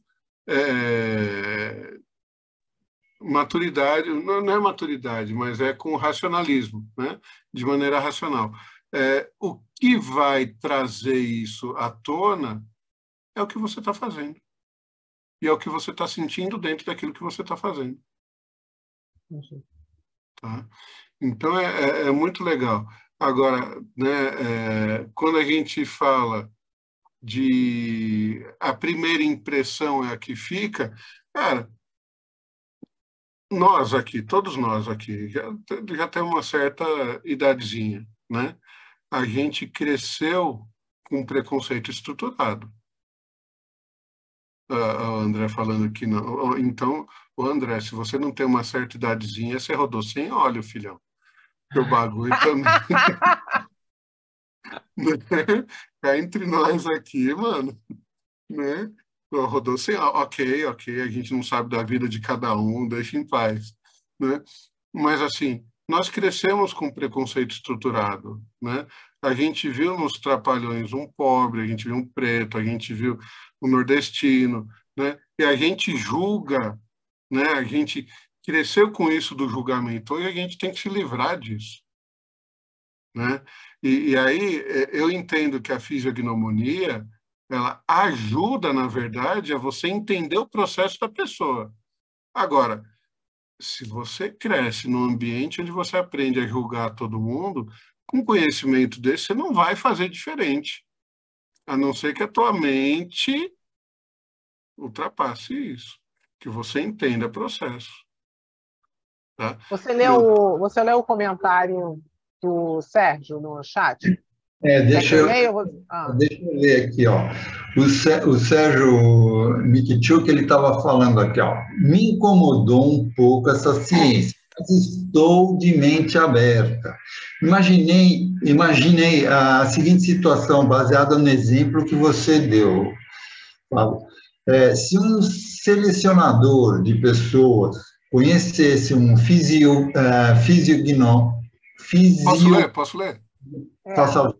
maturidade, não é maturidade, mas é com racionalismo, né? De maneira racional. O que vai trazer isso à tona é o que você está fazendo. E é o que você está sentindo dentro daquilo que você está fazendo. Uhum. Tá? Então, é muito legal. Agora, né, quando a gente fala de a primeira impressão é a que fica, cara, nós aqui, todos nós aqui, já temos uma certa idadezinha, né? A gente cresceu com preconceito estruturado. O André falando que não. Então, o André, se você não tem uma certa idadezinha, você rodou sem óleo, filhão. Porque o bagulho também. Cá entre nós aqui, mano, né? Rodou sem óleo. Ok, a gente não sabe da vida de cada um, deixa em paz, né? Mas, assim, nós crescemos com preconceito estruturado, né? A gente viu nos Trapalhões um pobre, a gente viu um preto, a gente viu um nordestino, né? E a gente julga, né? A gente cresceu com isso do julgamento, hoje a gente tem que se livrar disso, né? E aí eu entendo que a fisiognomonia, ela ajuda, na verdade, a você entender o processo da pessoa. Agora, se você cresce num ambiente onde você aprende a julgar todo mundo, com conhecimento desse, você não vai fazer diferente. A não ser que a tua mente ultrapasse isso, que você entenda o processo. Tá? Você leu o comentário do Sérgio no chat? Quer que Deixa eu eu, leia? deixa eu ler aqui, ó. O Sérgio Mikichuk, ele estava falando aqui, ó. Me incomodou um pouco essa ciência, mas estou de mente aberta. Imaginei a seguinte situação, baseada no exemplo que você deu, Fábio. Se um selecionador de pessoas conhecesse um Posso fisio, ler? Posso ler? É. faça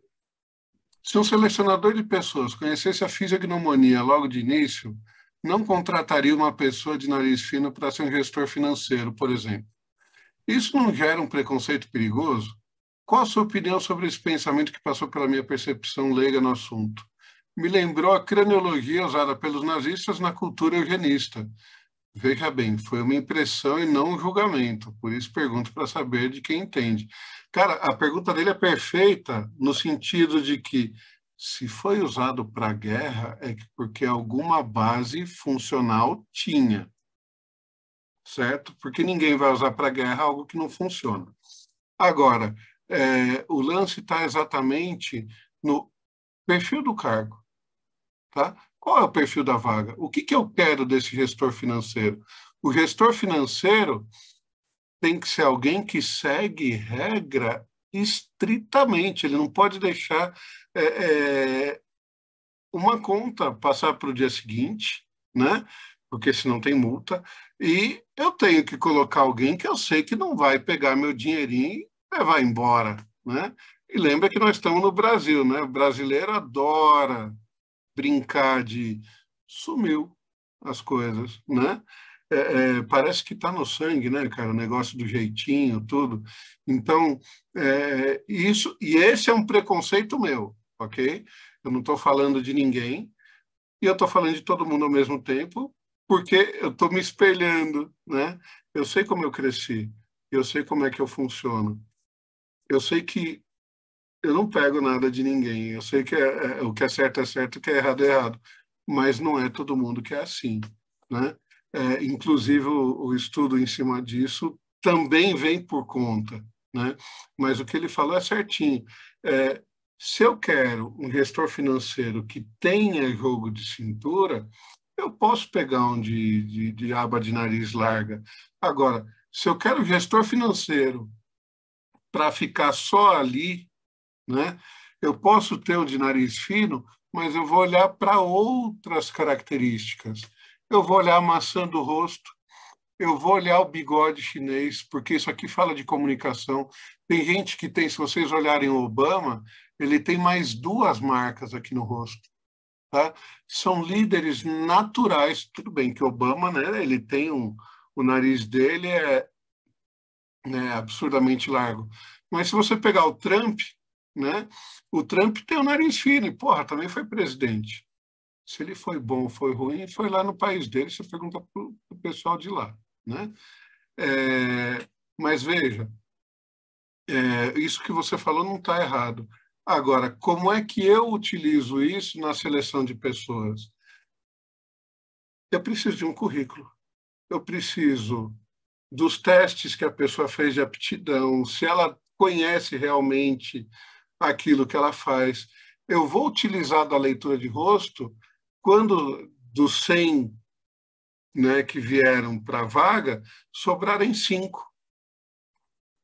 Se um selecionador de pessoas conhecesse a fisiognomonia logo de início, não contrataria uma pessoa de nariz fino para ser um gestor financeiro, por exemplo. Isso não gera um preconceito perigoso? Qual a sua opinião sobre esse pensamento que passou pela minha percepção leiga no assunto? Me lembrou a craniologia usada pelos nazistas na cultura eugenista. Veja bem, foi uma impressão e não um julgamento, por isso pergunto para saber de quem entende. Cara, a pergunta dele é perfeita no sentido de que se foi usado para guerra é porque alguma base funcional tinha, certo? Porque ninguém vai usar para guerra algo que não funciona. Agora, o lance está exatamente no perfil do cargo, tá? Qual é o perfil da vaga? O que eu quero desse gestor financeiro? O gestor financeiro tem que ser alguém que segue regra estritamente. Ele não pode deixar uma conta passar para o dia seguinte, né? Porque senão tem multa. E eu tenho que colocar alguém que eu sei que não vai pegar meu dinheirinho e levar embora, né? E lembra que nós estamos no Brasil, né? O brasileiro adora brincar de sumiu as coisas, né? Parece que está no sangue, né, cara? O negócio do jeitinho, tudo. Então, isso, e esse é um preconceito meu, ok? Eu não estou falando de ninguém, e eu estou falando de todo mundo ao mesmo tempo, porque eu estou me espelhando, né? Eu sei como eu cresci, eu sei como é que eu funciono, eu sei que eu não pego nada de ninguém, eu sei que o que é certo, o que é errado, mas não é todo mundo que é assim, né? Inclusive, o estudo em cima disso também vem por conta, né? Mas o que ele falou é certinho. Se eu quero um gestor financeiro que tenha jogo de cintura, eu posso pegar um de aba de nariz larga. Agora, se eu quero um gestor financeiro para ficar só ali, né? Eu posso ter um de nariz fino, mas eu vou olhar para outras características. Eu vou olhar a maçã do rosto, eu vou olhar o bigode chinês, porque isso aqui fala de comunicação. Tem gente que tem, se vocês olharem o Obama, ele tem mais 2 marcas aqui no rosto. Tá? São líderes naturais. Tudo bem que Obama, né, ele tem o nariz dele né, absurdamente largo. Mas se você pegar o Trump, né, o Trump tem o nariz fino e, porra, também foi presidente. Se ele foi bom ou foi ruim, foi lá no país dele, você pergunta para o pessoal de lá, né? Mas veja, isso que você falou não está errado. Agora, como é que eu utilizo isso na seleção de pessoas? Eu preciso de um currículo. Eu preciso dos testes que a pessoa fez de aptidão, se ela conhece realmente aquilo que ela faz. Eu vou utilizar da leitura de rosto quando dos 100, né, que vieram para a vaga, sobrarem 5.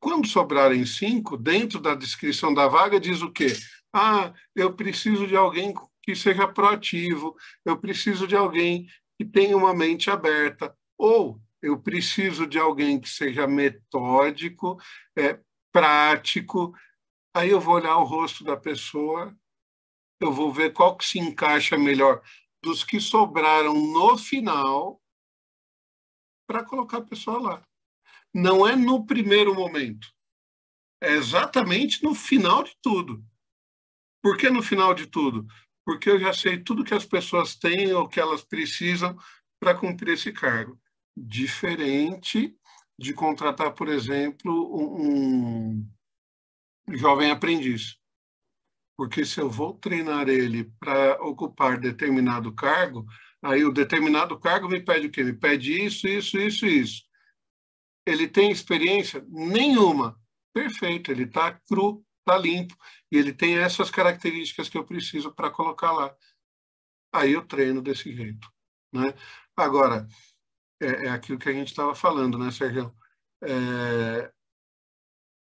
Quando sobrarem 5, dentro da descrição da vaga diz o quê? Ah, eu preciso de alguém que seja proativo, eu preciso de alguém que tenha uma mente aberta, ou eu preciso de alguém que seja metódico, prático. Aí eu vou olhar o rosto da pessoa, eu vou ver qual que se encaixa melhor dos que sobraram no final para colocar a pessoa lá. Não é no primeiro momento, é exatamente no final de tudo. Por que no final de tudo? Porque eu já sei tudo que as pessoas têm ou que elas precisam para cumprir esse cargo. Diferente de contratar, por exemplo, um jovem aprendiz. Porque se eu vou treinar ele para ocupar determinado cargo, aí o determinado cargo me pede o quê? Me pede isso, isso, isso, isso. Ele tem experiência? Nenhuma. Perfeito, ele está cru, está limpo, e ele tem essas características que eu preciso para colocar lá. Aí eu treino desse jeito, né? Agora, é aquilo que a gente estava falando, né, Sérgio?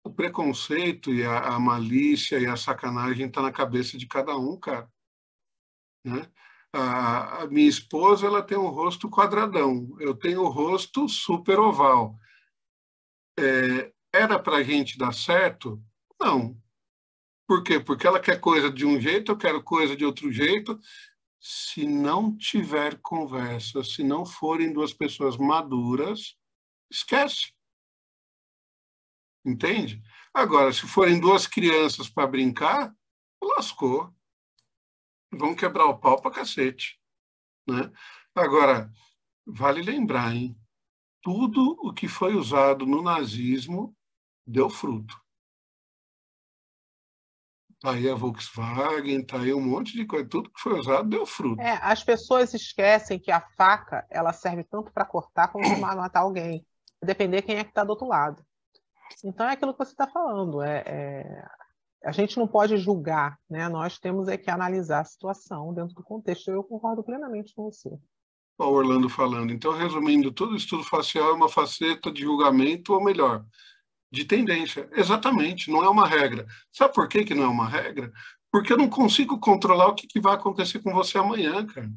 O preconceito e a malícia e a sacanagem está na cabeça de cada um, cara, né? A minha esposa, ela tem um rosto quadradão, eu tenho o rosto super oval. Era para a gente dar certo? Não. Por quê? Porque ela quer coisa de um jeito, eu quero coisa de outro jeito. Se não tiver conversa, se não forem 2 pessoas maduras, esquece. Entende? Agora, se forem 2 crianças para brincar, lascou. Vão quebrar o pau para cacete, né? Agora, vale lembrar, hein? Tudo o que foi usado no nazismo deu fruto. Tá aí a Volkswagen, tá aí um monte de coisa. Tudo que foi usado deu fruto. As pessoas esquecem que a faca ela serve tanto para cortar como para matar alguém. Depender quem é que está do outro lado. Então é aquilo que você está falando. a gente não pode julgar, né? Nós temos que analisar a situação dentro do contexto. Eu concordo plenamente com você. O Orlando falando. Então, resumindo, todo estudo facial é uma faceta de julgamento, ou melhor, de tendência. Exatamente, não é uma regra. Sabe por que não é uma regra? Porque eu não consigo controlar o que vai acontecer com você amanhã, cara.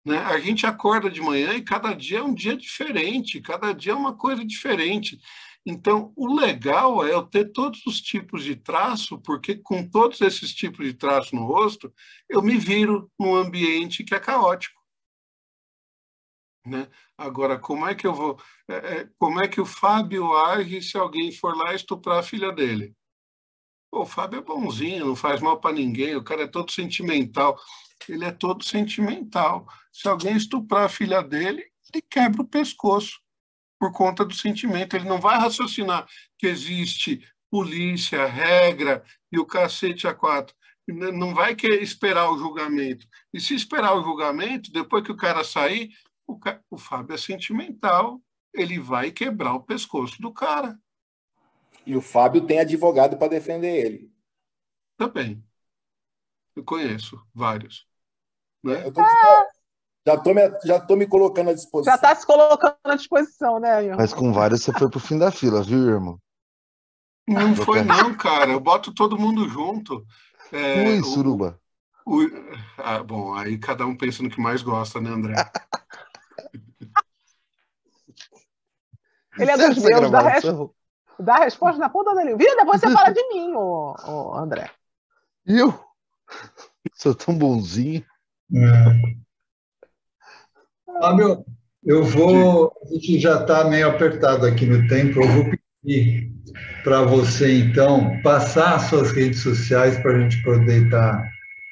Né? A gente acorda de manhã e cada dia é um dia diferente, cada dia é uma coisa diferente. Então, o legal é eu ter todos os tipos de traço, porque com todos esses tipos de traço no rosto, eu me viro num ambiente que é caótico. Né? Agora, como é que eu vou... como é que o Fábio age se alguém for lá estuprar a filha dele? Pô, o Fábio é bonzinho, não faz mal para ninguém, o cara é todo sentimental. Ele é todo sentimental. Se alguém estuprar a filha dele, ele quebra o pescoço por conta do sentimento. Ele não vai raciocinar que existe polícia, regra e o cacete a quatro. Não vai esperar o julgamento. E se esperar o julgamento, depois que o cara sair, o Fábio é sentimental, ele vai quebrar o pescoço do cara. E o Fábio tem advogado para defender ele. Também. Eu conheço vários. Né? Já tô me colocando à disposição. Já está se colocando à disposição, né, irmão? Mas com vários você foi pro fim da fila, viu, irmão? Não foi não, cara. Eu boto todo mundo junto. Ui, suruba. Bom, aí cada um pensa no que mais gosta, né, André? Ele é dos meus, dá a resposta na ponta da língua. Viu? Depois você fala de mim, ô André. Eu? Sou tão bonzinho. Fábio, a gente já está meio apertado aqui no tempo, eu vou pedir para você, então, passar as suas redes sociais para a gente poder estar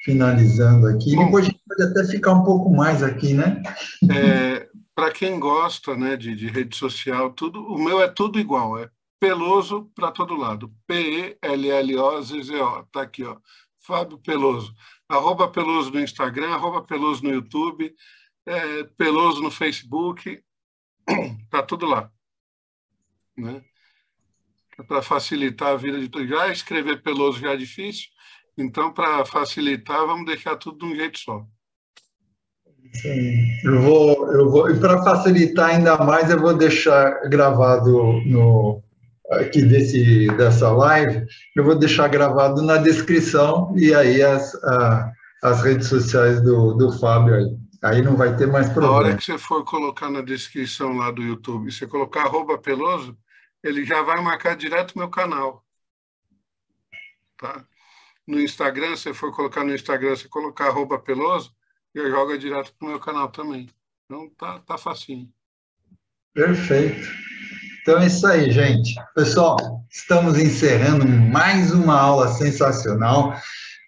finalizando aqui. Bom, depois a gente pode até ficar um pouco mais aqui, né? Para quem gosta, né, de rede social, o meu é tudo igual, é Peloso para todo lado. Pellozo, tá aqui, ó. Fábio Peloso. @Peloso no Instagram, @Peloso no YouTube, Peloso no Facebook, tá tudo lá. Né? Para facilitar a vida de todos. Já escrever Peloso já é difícil, então, para facilitar, vamos deixar tudo de um jeito só. Sim, e para facilitar ainda mais, eu vou deixar gravado aqui dessa live, eu vou deixar gravado na descrição e aí as redes sociais do Fábio aí não vai ter mais problema. Na hora que você for colocar na descrição lá do YouTube, você colocar @Peloso, ele já vai marcar direto o meu canal. Tá? No Instagram, se você for colocar no Instagram, você colocar @Peloso, eu jogo direto para o meu canal também. Então, tá facinho. Perfeito. Então é isso aí, gente. Pessoal, estamos encerrando mais uma aula sensacional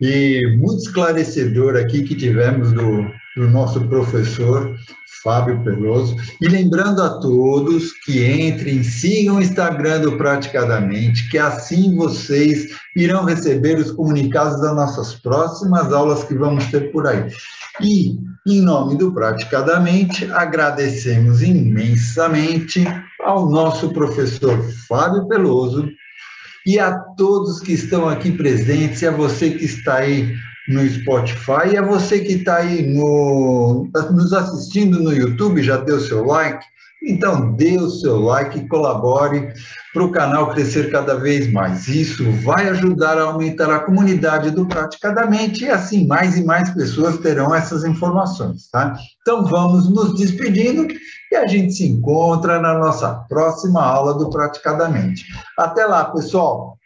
e muito esclarecedora aqui que tivemos do nosso professor Fábio Peloso. E lembrando a todos que entrem, sigam o Instagram do Praticadamente, que assim vocês irão receber os comunicados das nossas próximas aulas que vamos ter por aí. E, em nome do Praticadamente, agradecemos imensamente ao nosso professor Fábio Peloso e a todos que estão aqui presentes, e a você que está aí no Spotify, e a você que está aí nos assistindo no YouTube, já deu seu like? Então, dê o seu like e colabore para o canal crescer cada vez mais. Isso vai ajudar a aumentar a comunidade do Praticadamente e assim mais e mais pessoas terão essas informações, tá? Então, vamos nos despedindo e a gente se encontra na nossa próxima aula do Praticadamente. Até lá, pessoal!